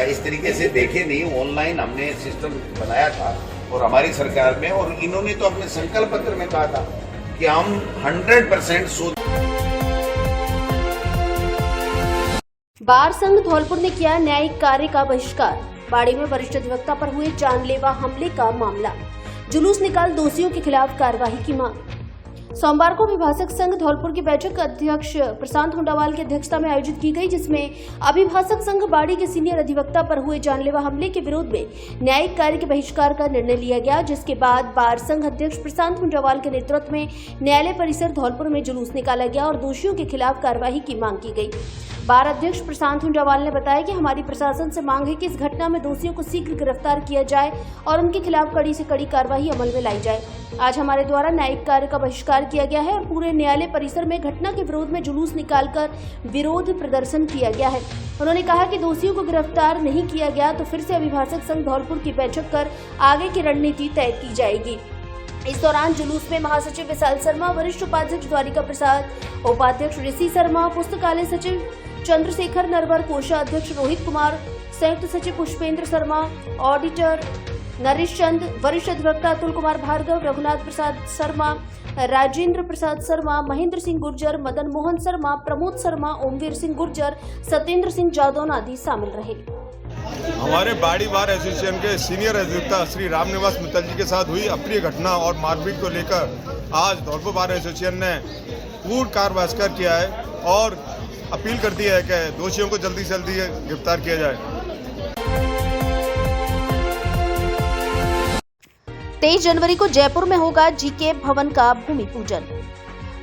इस तरीके से देखे नहीं, ऑनलाइन हमने सिस्टम बनाया था और हमारी सरकार में, और इन्होंने तो अपने संकल्प पत्र में कहा था कि हम 100% बार संघ धौलपुर ने किया न्यायिक कार्य का बहिष्कार। बाड़ी में वरिष्ठ अधिवक्ता पर हुए जानलेवा हमले का मामला, जुलूस निकाल दोषियों के खिलाफ कार्रवाई की मांग। सोमवार को अभिभाषक संघ धौलपुर की बैठक अध्यक्ष प्रशांत हुंडावाल की अध्यक्षता में आयोजित की गई, जिसमें अभिभाषक संघ बाड़ी के सीनियर अधिवक्ता पर हुए जानलेवा हमले के विरोध में न्यायिक कार्य के बहिष्कार का निर्णय लिया गया, जिसके बाद बार संघ अध्यक्ष प्रशांत हुंडावाल के नेतृत्व में न्यायालय परिसर धौलपुर में जुलूस निकाला गया और दोषियों के खिलाफ कार्रवाई की मांग की गई। बार अध्यक्ष प्रशांत हुंडावाल ने बताया कि हमारी प्रशासन से मांग है कि इस घटना में दोषियों को शीघ्र गिरफ्तार किया जाए और उनके खिलाफ कड़ी से कड़ी कार्रवाई अमल में लाई जाए। आज हमारे द्वारा न्यायिक कार्य का बहिष्कार किया गया है और पूरे न्यायालय परिसर में घटना के विरोध में जुलूस निकालकर विरोध प्रदर्शन किया गया है। उन्होंने कहा कि दोषियों को गिरफ्तार नहीं किया गया तो फिर से अभिभाषक संघ धौलपुर की बैठक कर आगे की रणनीति तय की जाएगी। इस दौरान जुलूस में महासचिव विशाल शर्मा, वरिष्ठ उपाध्यक्ष द्वारिका प्रसाद, उपाध्यक्ष ऋषि शर्मा, पुस्तकालय सचिव चंद्रशेखर नरवर, कोषाध्यक्ष रोहित कुमार, संयुक्त सचिव पुष्पेंद्र शर्मा, ऑडिटर नरेश चंद, वरिष्ठ अधिवक्ता अतुल कुमार भार्गव, रघुनाथ प्रसाद शर्मा, राजेंद्र प्रसाद शर्मा, महेंद्र सिंह गुर्जर, मदन मोहन शर्मा, प्रमोद शर्मा, ओमवीर सिंह गुर्जर, सत्येंद्र सिंह जादौन आदि शामिल रहे। हमारे बाड़ी बार एसोसिएशन के सीनियर अधिवक्ता श्री रामनिवास मित्तल जी के साथ हुई अप्रिय घटना और मारपीट को लेकर आज धौलपुर बार एसोसिएशन ने पूर्ण कार्य बहिष्कार किया है और अपील करती है कि दोषियों को जल्दी से जल्दी गिरफ्तार किया जाए। 23 जनवरी को जयपुर में होगा जीके भवन का भूमि पूजन।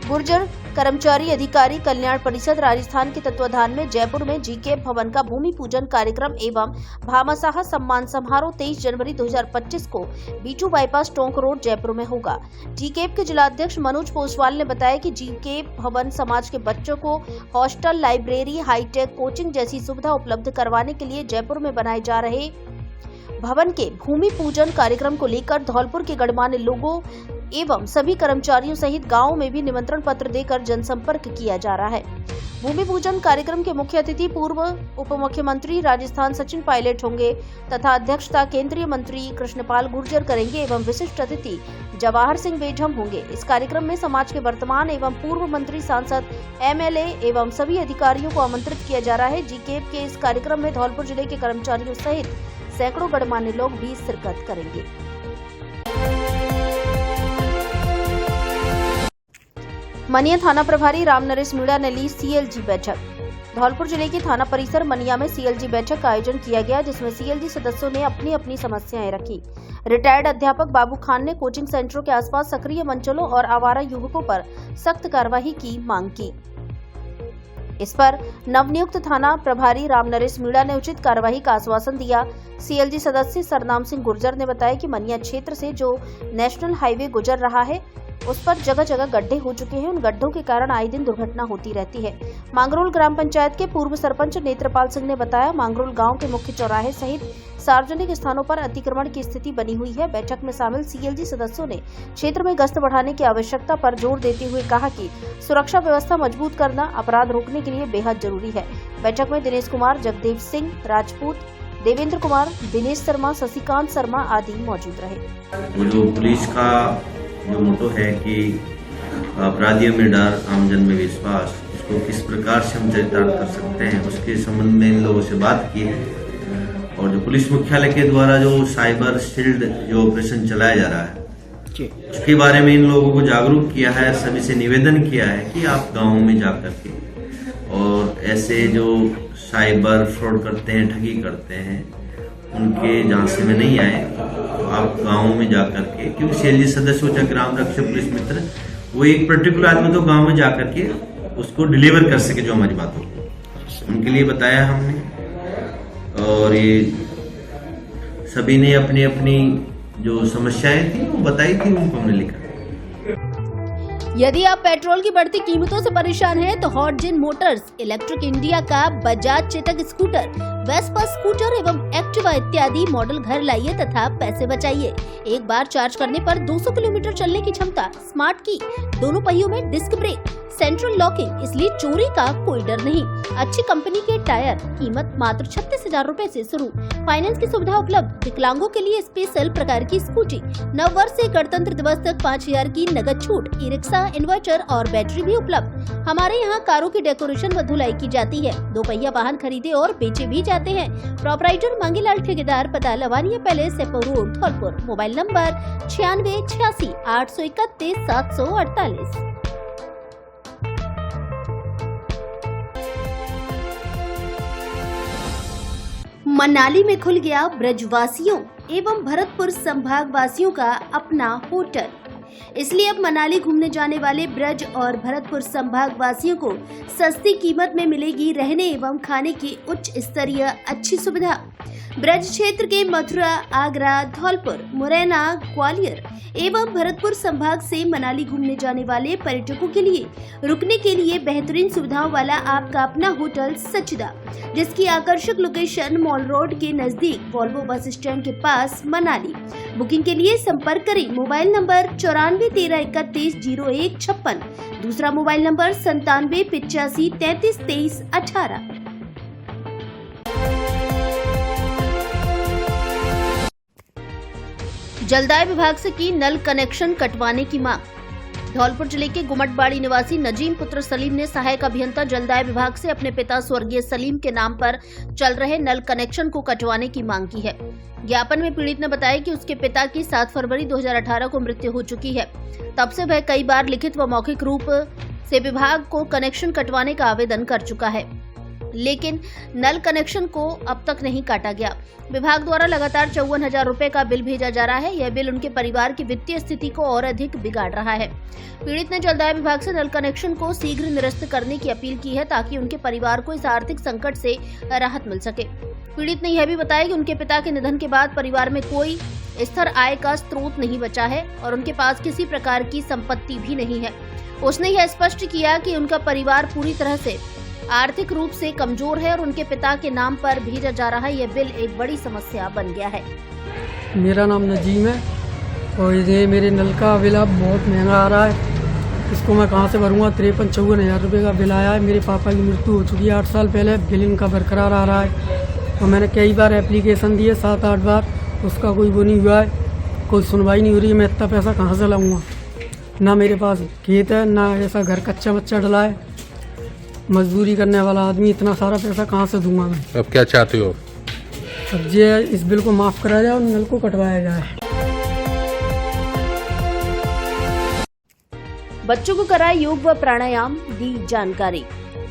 गुर्जर कर्मचारी अधिकारी कल्याण परिषद राजस्थान के तत्वाधान में जयपुर में जीके भवन का भूमि पूजन कार्यक्रम एवं भामाशाह सम्मान समारोह 23 जनवरी 2025 को बीटू बाईपास टोंक रोड जयपुर में होगा। जीकेप के जिलाध्यक्ष मनोज पोसवाल ने बताया कि जीके भवन समाज के बच्चों को हॉस्टल, लाइब्रेरी, हाईटेक कोचिंग जैसी सुविधा उपलब्ध करवाने के लिए जयपुर में बनाए जा रहे भवन के भूमि पूजन कार्यक्रम को लेकर धौलपुर के गणमान्य लोगों एवं सभी कर्मचारियों सहित गांवों में भी निमंत्रण पत्र देकर जनसंपर्क किया जा रहा है। भूमि पूजन कार्यक्रम के मुख्य अतिथि पूर्व उप मुख्यमंत्री राजस्थान सचिन पायलट होंगे तथा अध्यक्षता केंद्रीय मंत्री कृष्णपाल गुर्जर करेंगे एवं विशिष्ट अतिथि जवाहर सिंह बेढम होंगे। इस कार्यक्रम में समाज के वर्तमान एवं पूर्व मंत्री, सांसद, एमएलए एवं सभी अधिकारियों को आमंत्रित किया जा रहा है। जीकेप के इस कार्यक्रम में धौलपुर जिले के कर्मचारियों सहित सैकड़ों गणमान्य लोग भी शिरकत करेंगे। मनिया थाना प्रभारी राम नरेश मीणा ने ली सीएलजी बैठक। धौलपुर जिले के थाना परिसर मनिया में सीएलजी बैठक का आयोजन किया गया, जिसमें सीएलजी सदस्यों ने अपनी अपनी समस्याएं रखी। रिटायर्ड अध्यापक बाबू खान ने कोचिंग सेंटरों के आसपास सक्रिय मंचलों और आवारा युवकों पर सख्त कार्रवाई की मांग की। इस पर नवनियुक्त थाना प्रभारी रामनरेश मीणा ने उचित कार्रवाई का आश्वासन दिया। सीएलजी सदस्य सरनाम सिंह गुर्जर ने बताया कि मनिया क्षेत्र से जो नेशनल हाईवे गुजर रहा है उस पर जगह जगह गड्ढे हो चुके हैं। उन गड्ढों के कारण आए दिन दुर्घटना होती रहती है। मांगरोल ग्राम पंचायत के पूर्व सरपंच नेत्रपाल सिंह ने बताया, मांगरोल गांव के मुख्य चौराहे सहित सार्वजनिक स्थानों पर अतिक्रमण की स्थिति बनी हुई है। बैठक में शामिल सीएलजी सदस्यों ने क्षेत्र में गश्त बढ़ाने की आवश्यकता पर जोर देते हुए कहा कि सुरक्षा व्यवस्था मजबूत करना अपराध रोकने के लिए बेहद जरूरी है। बैठक में दिनेश कुमार, जगदेव सिंह राजपूत, देवेंद्र कुमार, दिनेश शर्मा, शशिकांत शर्मा आदि मौजूद रहे। जो पुलिस का जो मोटो है कि अपराधियों में डर, आमजन में विश्वास, इसको किस प्रकार से हम चरितार्थ कर सकते हैं, उसके संबंध में इन लोगों से बात की है। और जो पुलिस मुख्यालय के द्वारा जो साइबर शील्ड जो ऑपरेशन चलाया जा रहा है, उसके बारे में इन लोगों को जागरूक किया है। सभी से निवेदन किया है कि आप गाँव में जाकर के और ऐसे जो साइबर फ्रॉड करते हैं, ठगी करते हैं, उनके झांसे में नहीं आए। तो आप गाँव में जाकर के, क्योंकि सीएलजी सदस्य हो चाहे ग्राम रक्षक, पुलिस मित्र, वो एक पर्टिकुलर आदमी तो गाँव में जाकर के उसको डिलीवर कर सके जो हमारी बात हो, उनके लिए बताया हमने। और ये सभी ने अपनी अपनी जो समस्याएं थी वो बताई थी, उनको हमने लिखा। यदि आप पेट्रोल की बढ़ती कीमतों से परेशान हैं, तो हॉटजिन मोटर्स इलेक्ट्रिक इंडिया का Bajaj Chetak scooter, Vespa scooter एवं एक्टिवा इत्यादि मॉडल घर लाइए तथा पैसे बचाइए। एक बार चार्ज करने पर 200 किलोमीटर चलने की क्षमता, स्मार्ट की, दोनों पहियों में डिस्क ब्रेक, सेंट्रल लॉकिंग, इसलिए चोरी का कोई डर नहीं। अच्छी कंपनी के टायर, कीमत मात्र 36,000 रूपए से शुरू। फाइनेंस की सुविधा उपलब्ध। विकलांगों के लिए स्पेशल प्रकार की स्कूटी। नव वर्ष से गणतंत्र दिवस तक 5,000 की नगद छूट। ई रिक्शा, इन्वर्टर और बैटरी भी उपलब्ध। हमारे यहाँ कारों की डेकोरेशन व धुलाई की जाती है। 2 पहिया वाहन खरीदे और बेचे भी जाते हैं। प्रोपराइटर मांगीलाल ठेकेदार, पता Lavania Palace, Sepo Road, Dholpur. Mobile number 9686 831 748। Manali में खुल गया ब्रजवासियों एवं भरतपुर संभाग वासियों का अपना होटल। इसलिए अब मनाली घूमने जाने वाले ब्रज और भरतपुर संभाग वासियों को सस्ती कीमत में मिलेगी रहने एवं खाने की उच्च स्तरीय अच्छी सुविधा। ब्रज क्षेत्र के मथुरा, आगरा, धौलपुर, मुरैना, ग्वालियर एवं भरतपुर संभाग से मनाली घूमने जाने वाले पर्यटकों के लिए रुकने के लिए बेहतरीन सुविधाओं वाला आपका अपना होटल सचदा, जिसकी आकर्षक लोकेशन मॉल रोड के नजदीक वॉल्वो बस स्टैंड के पास मनाली। बुकिंग के लिए संपर्क करें। मोबाइल नंबर 9413310156, दूसरा मोबाइल नंबर 9785332318। जलदाय विभाग से की नल कनेक्शन कटवाने की मांग। धौलपुर जिले के गुमटबाड़ी निवासी नजीम पुत्र सलीम ने सहायक अभियंता जलदाय विभाग से अपने पिता स्वर्गीय सलीम के नाम पर चल रहे नल कनेक्शन को कटवाने की मांग की है। ज्ञापन में पीड़ित ने बताया कि उसके पिता की 7 फरवरी 2018 को मृत्यु हो चुकी है। तब से वह कई बार लिखित व मौखिक रूप से विभाग को कनेक्शन कटवाने का आवेदन कर चुका है, लेकिन नल कनेक्शन को अब तक नहीं काटा गया। विभाग द्वारा लगातार 54,000 रूपए का बिल भेजा जा रहा है। यह बिल उनके परिवार की वित्तीय स्थिति को और अधिक बिगाड़ रहा है। पीड़ित ने जलदाय विभाग से नल कनेक्शन को शीघ्र निरस्त करने की अपील की है, ताकि उनके परिवार को इस आर्थिक संकट से राहत मिल सके। पीड़ित ने यह भी बताया कि उनके पिता के निधन के बाद परिवार में कोई स्थिर आय का स्रोत नहीं बचा है और उनके पास किसी प्रकार की संपत्ति भी नहीं है। उसने यह स्पष्ट किया कि उनका परिवार पूरी तरह से आर्थिक रूप से कमजोर है और उनके पिता के नाम पर भेजा जा रहा यह बिल एक बड़ी समस्या बन गया है। मेरा नाम नजीम है और ये मेरे नल का बिल अब बहुत महंगा आ रहा है। इसको मैं कहाँ से भरूंगा? 53-54,000 रुपये का बिल आया है। मेरे पापा की मृत्यु हो चुकी है 8 साल पहले। बिल इनका बरकरार आ रहा है और मैंने कई बार एप्लीकेशन दिए, 7-8 बार, उसका कोई वो नहीं हुआ है, कोई सुनवाई नहीं हो रही है। मैं इतना पैसा कहाँ से लाऊंगा? ना मेरे पास खेत है, ना ऐसा घर कच्चा बच्चा डला है। मजदूरी करने वाला आदमी, इतना सारा पैसा कहाँ से दूंगा मैं? अब क्या चाहते हो? अब ये इस बिल को माफ़ कराया जाए और नल को कटवाया जाए। बच्चों को कराए योग व प्राणायाम, दी जानकारी।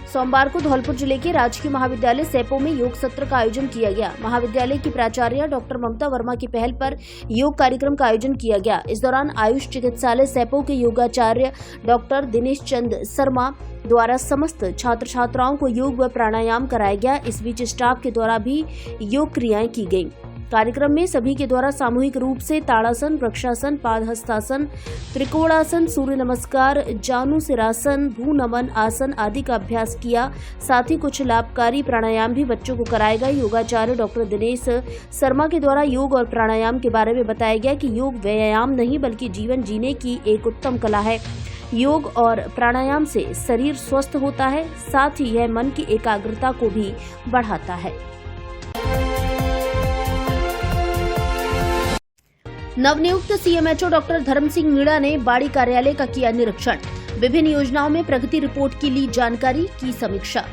सोमवार को धौलपुर जिले के राजकीय महाविद्यालय सैपो में योग सत्र का आयोजन किया गया। महाविद्यालय की प्राचार्य डॉक्टर ममता वर्मा की पहल पर योग कार्यक्रम का आयोजन किया गया। इस दौरान आयुष चिकित्सालय सैपो के योगाचार्य डॉक्टर दिनेश चंद शर्मा द्वारा समस्त छात्र छात्राओं को योग व प्राणायाम कराया गया। इस बीच स्टाफ के द्वारा भी योग क्रियाएं की गयी। कार्यक्रम में सभी के द्वारा सामूहिक रूप से ताड़ासन, वृक्षासन, पादहस्तासन, त्रिकोणासन, सूर्य नमस्कार, जानु सिरासन, भू नमन आसन आदि का अभ्यास किया। साथ ही कुछ लाभकारी प्राणायाम भी बच्चों को कराया गया। योगाचार्य डॉक्टर दिनेश शर्मा के द्वारा योग और प्राणायाम के बारे में बताया गया कि योग व्यायाम नहीं बल्कि जीवन जीने की एक उत्तम कला है। योग और प्राणायाम से शरीर स्वस्थ होता है, साथ ही यह मन की एकाग्रता को भी बढ़ाता है। नवनियुक्त सीएमएचओ डॉक्टर धर्म सिंह मीणा ने बाड़ी कार्यालय का किया निरीक्षण। विभिन्न योजनाओं में प्रगति रिपोर्ट की ली जानकारी, की समीक्षा।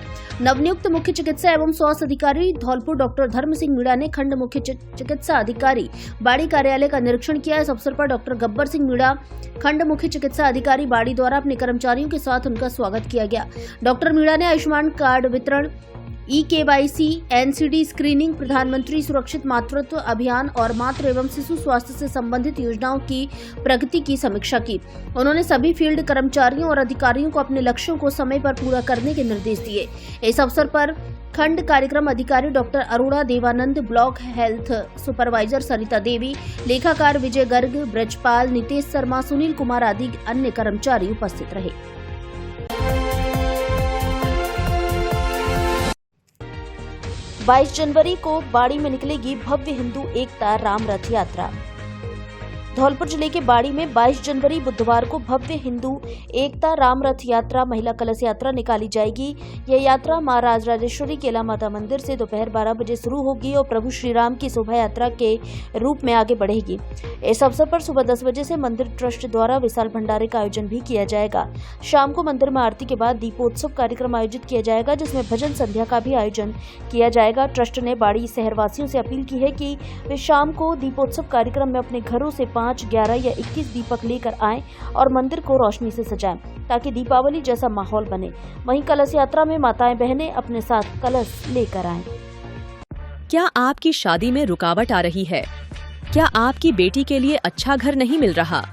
नवनियुक्त मुख्य चिकित्सा एवं स्वास्थ्य अधिकारी धौलपुर डॉक्टर धर्म सिंह मीणा ने खंड मुख्य चिकित्सा अधिकारी बाड़ी कार्यालय का निरीक्षण किया। इस अवसर पर डॉक्टर गब्बर सिंह मीणा खंड मुख्य चिकित्सा अधिकारी बाड़ी द्वारा अपने कर्मचारियों के साथ उनका स्वागत किया गया। डॉक्टर मीणा ने आयुष्मान कार्ड वितरण, EKYC, NCD स्क्रीनिंग, प्रधानमंत्री सुरक्षित मातृत्व अभियान और मातृ एवं शिशु स्वास्थ्य से संबंधित योजनाओं की प्रगति की समीक्षा की। उन्होंने सभी फील्ड कर्मचारियों और अधिकारियों को अपने लक्ष्यों को समय पर पूरा करने के निर्देश दिए। इस अवसर पर खंड कार्यक्रम अधिकारी doctor Arora Devanand, block health supervisor Sarita Devi, लेखाकार विजय गर्ग, ब्रजपाल, नितेश शर्मा, सुनील कुमार आदि अन्य कर्मचारी उपस्थित रहे। 22 जनवरी को बाड़ी में निकलेगी भव्य हिंदू एकता राम रथ यात्रा। धौलपुर जिले के बाड़ी में 22 जनवरी बुधवार को भव्य हिंदू एकता राम रथ यात्रा महिला कलश यात्रा निकाली जाएगी। यह यात्रा मां राजराजेश्वरी केला माता मंदिर से दोपहर 12 बजे शुरू होगी और प्रभु श्री राम की शोभा यात्रा के रूप में आगे बढ़ेगी। इस अवसर पर सुबह 10 बजे से मंदिर ट्रस्ट द्वारा विशाल भंडारे का आयोजन भी किया जाएगा। शाम को मंदिर में आरती के बाद दीपोत्सव कार्यक्रम आयोजित किया जाएगा, जिसमें भजन संध्या का भी आयोजन किया जाएगा। ट्रस्ट ने बाड़ी शहरवासियों से अपील की है कि वे शाम को दीपोत्सव कार्यक्रम में अपने घरों से 5, 11 या 21 दीपक लेकर आएं और मंदिर को रोशनी से सजाएं, ताकि दीपावली जैसा माहौल बने। वहीं कलश यात्रा में माताएं बहनें अपने साथ कलश लेकर आएं। क्या आपकी शादी में रुकावट आ रही है? क्या आपकी बेटी के लिए अच्छा घर नहीं मिल रहा?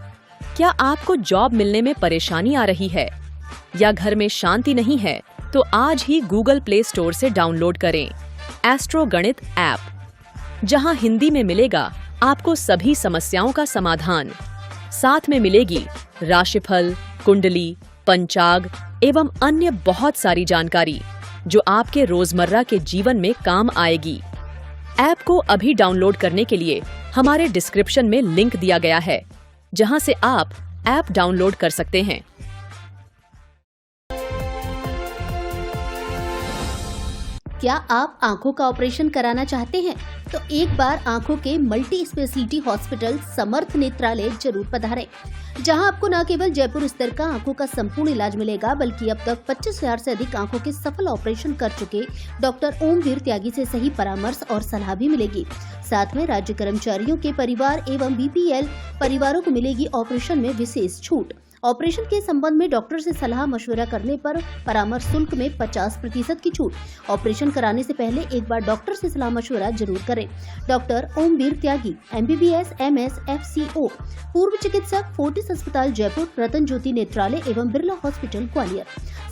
क्या आपको जॉब मिलने में परेशानी आ रही है या घर में शांति नहीं है? तो आज ही गूगल प्ले स्टोर से डाउनलोड करें एस्ट्रो गणित ऐप, जहां हिंदी में मिलेगा आपको सभी समस्याओं का समाधान। साथ में मिलेगी राशिफल, कुंडली, पंचाग एवं अन्य बहुत सारी जानकारी जो आपके रोजमर्रा के जीवन में काम आएगी। ऐप को अभी डाउनलोड करने के लिए हमारे डिस्क्रिप्शन में लिंक दिया गया है, जहां से आप ऐप डाउनलोड कर सकते हैं। क्या आप आंखों का ऑपरेशन कराना चाहते हैं? तो एक बार आंखों के मल्टी स्पेशलिटी हॉस्पिटल समर्थ नेत्रालय जरूर पधारें, जहां आपको न केवल जयपुर स्तर का आंखों का संपूर्ण इलाज मिलेगा, बल्कि अब तक 25,000 से अधिक आंखों के सफल ऑपरेशन कर चुके डॉक्टर ओमवीर त्यागी से सही परामर्श और सलाह भी मिलेगी। साथ में राज्य कर्मचारियों के परिवार एवं BPL परिवारों को मिलेगी ऑपरेशन में विशेष छूट। ऑपरेशन के संबंध में डॉक्टर से सलाह मशवरा करने पर परामर्श शुल्क में 50% की छूट। ऑपरेशन कराने से पहले एक बार डॉक्टर से सलाह मशवरा जरूर करें। डॉक्टर ओमवीर त्यागी, MBBS, MS, FCO, पूर्व चिकित्सक, फोर्टिस अस्पताल जयपुर, रतन ज्योति नेत्रालय एवं बिरला हॉस्पिटल ग्वालियर।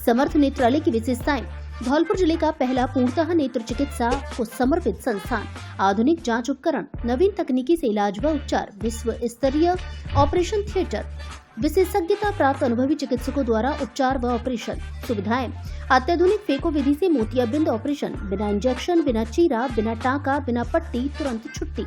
समर्थ नेत्रालय की विशेषताएं: धौलपुर जिले का पहला पूर्णतः नेत्र चिकित्सा को समर्पित संस्थान, आधुनिक जांच उपकरण, नवीन तकनीकी से इलाज व उपचार, विश्व स्तरीय ऑपरेशन थिएटर, विशेषज्ञता प्राप्त अनुभवी चिकित्सकों द्वारा उपचार व ऑपरेशन सुविधाएं, अत्याधुनिक फेको विधि से मोतियाबिंद ऑपरेशन, बिना इंजेक्शन, बिना चीरा, बिना टाका, बिना पट्टी, तुरंत छुट्टी,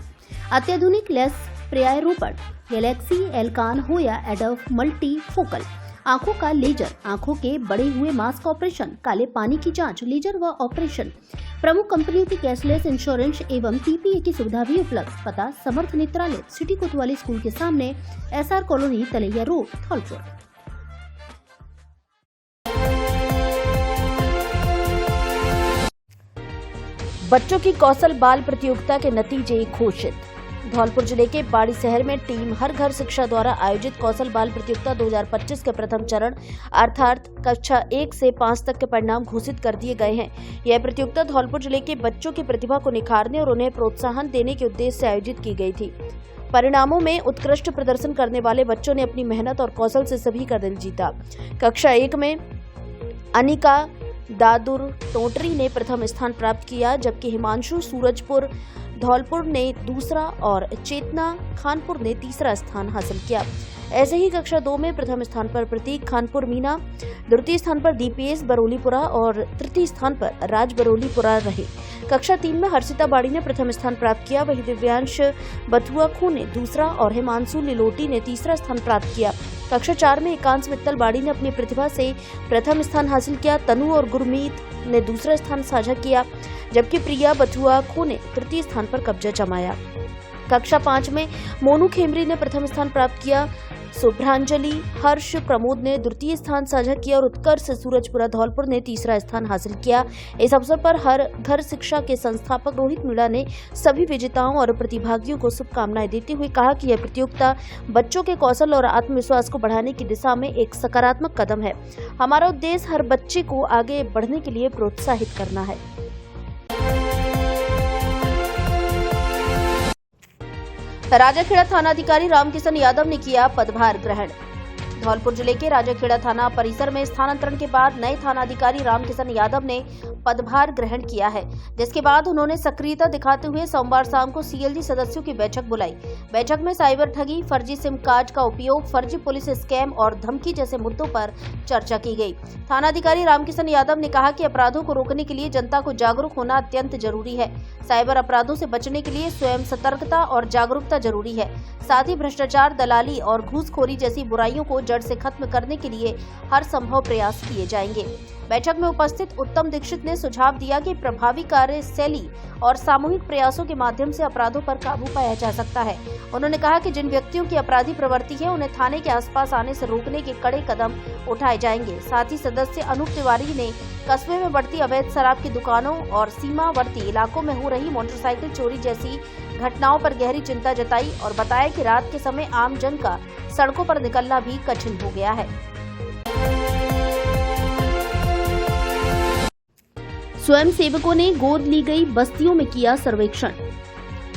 अत्याधुनिक लेंस प्रत्यारोपण, गैलेक्सी, एल्कान हो या एडोफ मल्टी फोकल, आंखों का लेजर, आंखों के बड़े हुए मास्क ऑपरेशन, काले पानी की जांच, लेजर व ऑपरेशन, प्रमुख कंपनियों की कैशलेस इंश्योरेंस एवं TPA की सुविधा भी उपलब्ध। पता समर्थ नेत्रालय, सिटी कोतवाली स्कूल के सामने, SR कॉलोनी, तलैया रोड, धौलपुर। बच्चों की कौशल बाल प्रतियोगिता के नतीजे घोषित। धौलपुर जिले के बाड़ी शहर में टीम हर घर शिक्षा द्वारा आयोजित कौशल बाल प्रतियोगिता 2025 के प्रथम चरण अर्थात कक्षा 1 से 5 तक के परिणाम घोषित कर दिए गए हैं। यह प्रतियोगिता धौलपुर जिले के बच्चों की प्रतिभा को निखारने और उन्हें प्रोत्साहन देने के उद्देश्य से आयोजित की गई थी। परिणामों में उत्कृष्ट प्रदर्शन करने वाले बच्चों ने अपनी मेहनत और कौशल से सभी का दिल जीता। कक्षा 1 में अनिका दादुर टोटरी ने प्रथम स्थान प्राप्त किया, जबकि हिमांशु सूरजपुर धौलपुर ने दूसरा और चेतना खानपुर ने तीसरा स्थान हासिल किया। ऐसे ही कक्षा 2 में प्रथम स्थान पर प्रतीक खानपुर मीना, द्वितीय स्थान पर दीपेश बरोलीपुरा और तृतीय स्थान पर राज बरोलीपुरा रहे। कक्षा 3 में हर्षिता बाड़ी ने प्रथम स्थान प्राप्त किया, वहीं दिव्यांश बथुआखू ने दूसरा और हिमांशु लिलोटी ने तीसरा स्थान प्राप्त किया। कक्षा 4 में एकांश मित्तल बाड़ी ने अपनी प्रतिभा से प्रथम स्थान हासिल किया। तनु और गुरमीत ने दूसरा स्थान साझा किया, जबकि प्रिया बथुआखू ने तृतीय स्थान पर कब्जा जमाया। कक्षा 5 में मोनू खेमरी ने प्रथम स्थान प्राप्त किया, शुभ्रांजलि हर्ष प्रमोद ने द्वितीय स्थान साझा किया और उत्कर्ष सूरजपुरा धौलपुर ने तीसरा स्थान हासिल किया। इस अवसर पर हर घर शिक्षा के संस्थापक रोहित मीणा ने सभी विजेताओं और प्रतिभागियों को शुभकामनाएं देते हुए कहा कि यह प्रतियोगिता बच्चों के कौशल और आत्मविश्वास को बढ़ाने की दिशा में एक सकारात्मक कदम है। हमारा उद्देश्य हर बच्चे को आगे बढ़ने के लिए प्रोत्साहित करना है। राजाखेड़ा थानाधिकारी रामकिशन यादव ने किया पदभार ग्रहण। धौलपुर जिले के राजाखेड़ा थाना परिसर में स्थानांतरण के बाद नए थानाधिकारी रामकिशन यादव ने पदभार ग्रहण किया है, जिसके बाद उन्होंने सक्रियता दिखाते हुए सोमवार शाम को सीएलजी सदस्यों की बैठक बुलाई। बैठक में साइबर ठगी, फर्जी सिम कार्ड का उपयोग, फर्जी पुलिस स्कैम और धमकी जैसे मुद्दों पर चर्चा की गई। थानाधिकारी रामकिशन यादव ने कहा कि अपराधों को रोकने के लिए जनता को जागरूक होना अत्यंत जरूरी है। साइबर अपराधों से बचने के लिए स्वयं सतर्कता और जागरूकता जरूरी है। साथ ही भ्रष्टाचार, दलाली और घूसखोरी जैसी बुराइयों को जड़ से खत्म करने के लिए हर संभव प्रयास किए जाएंगे। बैठक में उपस्थित उत्तम दीक्षित ने सुझाव दिया कि प्रभावी कार्यशैली और सामूहिक प्रयासों के माध्यम से अपराधों पर काबू पाया जा सकता है। उन्होंने कहा कि जिन व्यक्तियों की अपराधी प्रवृत्ति है उन्हें थाने के आसपास आने से रोकने के कड़े कदम उठाए जाएंगे। साथ ही सदस्य अनूप तिवारी ने कस्बे में बढ़ती अवैध शराब की दुकानों और सीमावर्ती इलाकों में हो रही मोटरसाइकिल चोरी जैसी घटनाओं पर गहरी चिंता जताई और बताया कि रात के समय आम जन का सड़कों पर निकलना भी कठिन हो गया है। स्वयं सेवकों ने गोद ली गई बस्तियों में किया सर्वेक्षण।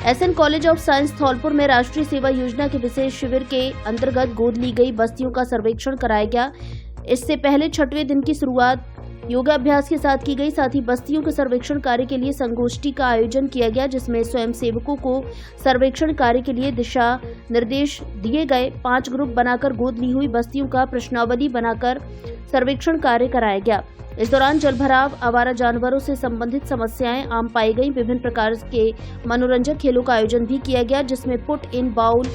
SN college of science Dholpur में राष्ट्रीय सेवा योजना के विशेष शिविर के अंतर्गत गोद ली गई बस्तियों का सर्वेक्षण कराया गया। इससे पहले 6वें दिन की शुरुआत योगाभ्यास के साथ की गई। साथ ही बस्तियों के सर्वेक्षण कार्य के लिए संगोष्ठी का आयोजन किया गया, जिसमें स्वयं सेवकों को सर्वेक्षण कार्य के लिए दिशा निर्देश दिए गए। 5 ग्रुप बनाकर गोद ली हुई बस्तियों का प्रश्नावली बनाकर सर्वेक्षण कार्य कराया गया। इस दौरान जलभराव, आवारा जानवरों से संबंधित समस्याएं आम पाई गई। विभिन्न प्रकार के मनोरंजक खेलों का आयोजन भी किया गया, जिसमें पुट इन बाउल,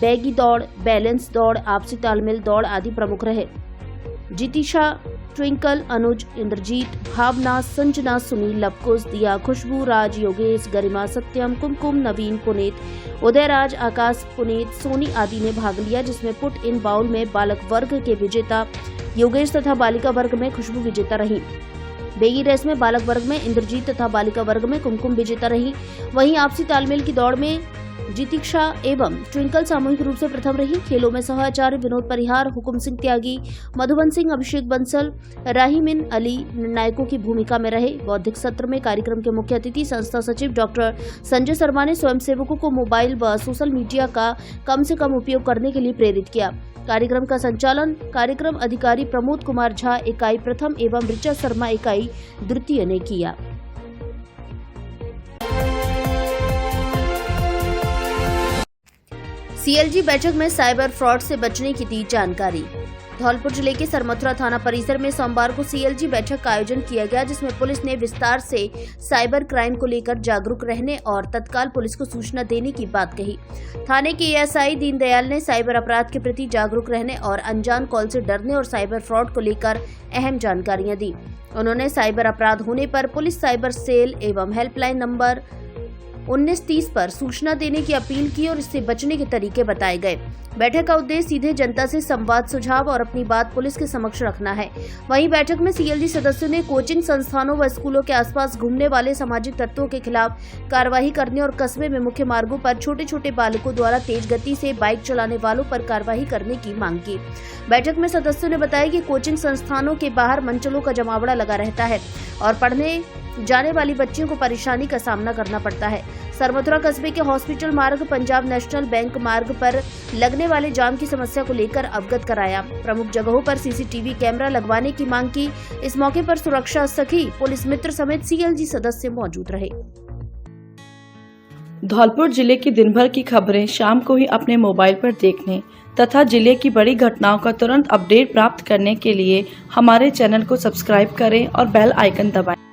बैगी दौड़, बैलेंस दौड़, आपसी तालमेल दौड़ आदि प्रमुख रहे। जितिशा, ट्विंकल, अनुज, इंद्रजीत, भावना, संजना, सुनील, लवकुश, दिया, खुशबू, राज, योगेश, गरिमा, सत्यम, कुमकुम, नवीन, पुनीत, उदयराज, आकाश, पुनीत, सोनी आदि ने भाग लिया, जिसमें पुट इन बाउल में बालक वर्ग के विजेता योगेश तथा बालिका वर्ग में खुशबू विजेता रही। बेगी रेस में बालक वर्ग में इंद्रजीत तथा बालिका वर्ग में कुमकुम विजेता रही। वहीं आपसी तालमेल की दौड़ में जितिक्षा एवं ट्विंकल सामूहिक रूप से प्रथम रही। खेलों में सहआचार्य विनोद परिहार, हुकुम सिंह त्यागी, मधुबन सिंह, अभिषेक बंसल, राहिमिन अली निर्णायकों की भूमिका में रहे। बौद्धिक सत्र में कार्यक्रम के मुख्य अतिथि संस्था सचिव डॉक्टर संजय शर्मा ने स्वयंसेवकों को मोबाइल व सोशल मीडिया का कम से कम उपयोग करने के लिए प्रेरित किया। कार्यक्रम का संचालन कार्यक्रम अधिकारी प्रमोद कुमार झा इकाई प्रथम एवं ऋचा शर्मा इकाई द्वितीय ने किया। सीएलजी बैठक में साइबर फ्रॉड से बचने की दी जानकारी। धौलपुर जिले के सरमथुरा थाना परिसर में सोमवार को सीएलजी बैठक का आयोजन किया गया, जिसमें पुलिस ने विस्तार से साइबर क्राइम को लेकर जागरूक रहने और तत्काल पुलिस को सूचना देने की बात कही। थाने के एएसआई दीनदयाल ने साइबर अपराध के प्रति जागरूक रहने और अनजान कॉल से डरने और साइबर फ्रॉड को लेकर अहम जानकारियां दी। उन्होंने साइबर अपराध होने पर पुलिस साइबर सेल एवं हेल्पलाइन नंबर 19:30 पर सूचना देने की अपील की और इससे बचने के तरीके बताए गए। बैठक का उद्देश्य सीधे जनता से संवाद, सुझाव और अपनी बात पुलिस के समक्ष रखना है। वहीं बैठक में सीएलजी सदस्यों ने कोचिंग संस्थानों व स्कूलों के आसपास घूमने वाले सामाजिक तत्वों के खिलाफ कार्रवाई करने और कस्बे में मुख्य मार्गों पर छोटे छोटे बालकों द्वारा तेज गति से बाइक चलाने वालों पर कार्रवाई करने की मांग की। बैठक में सदस्यों ने बताया कि कोचिंग संस्थानों के बाहर मंचलों का जमावड़ा लगा रहता है और पढ़ने जाने वाली बच्चियों को परेशानी का सामना करना पड़ता है। सरमथुरा कस्बे के हॉस्पिटल मार्ग, पंजाब नेशनल बैंक मार्ग पर लगने वाले जाम की समस्या को लेकर अवगत कराया। प्रमुख जगहों पर सीसीटीवी कैमरा लगवाने की मांग की। इस मौके पर सुरक्षा सखी, पुलिस मित्र समेत सीएलजी सदस्य मौजूद रहे। धौलपुर जिले की दिन भर की खबरें शाम को ही अपने मोबाइल पर देखने तथा जिले की बड़ी घटनाओं का तुरंत अपडेट प्राप्त करने के लिए हमारे चैनल को सब्सक्राइब करें और बेल आइकन दबाएं।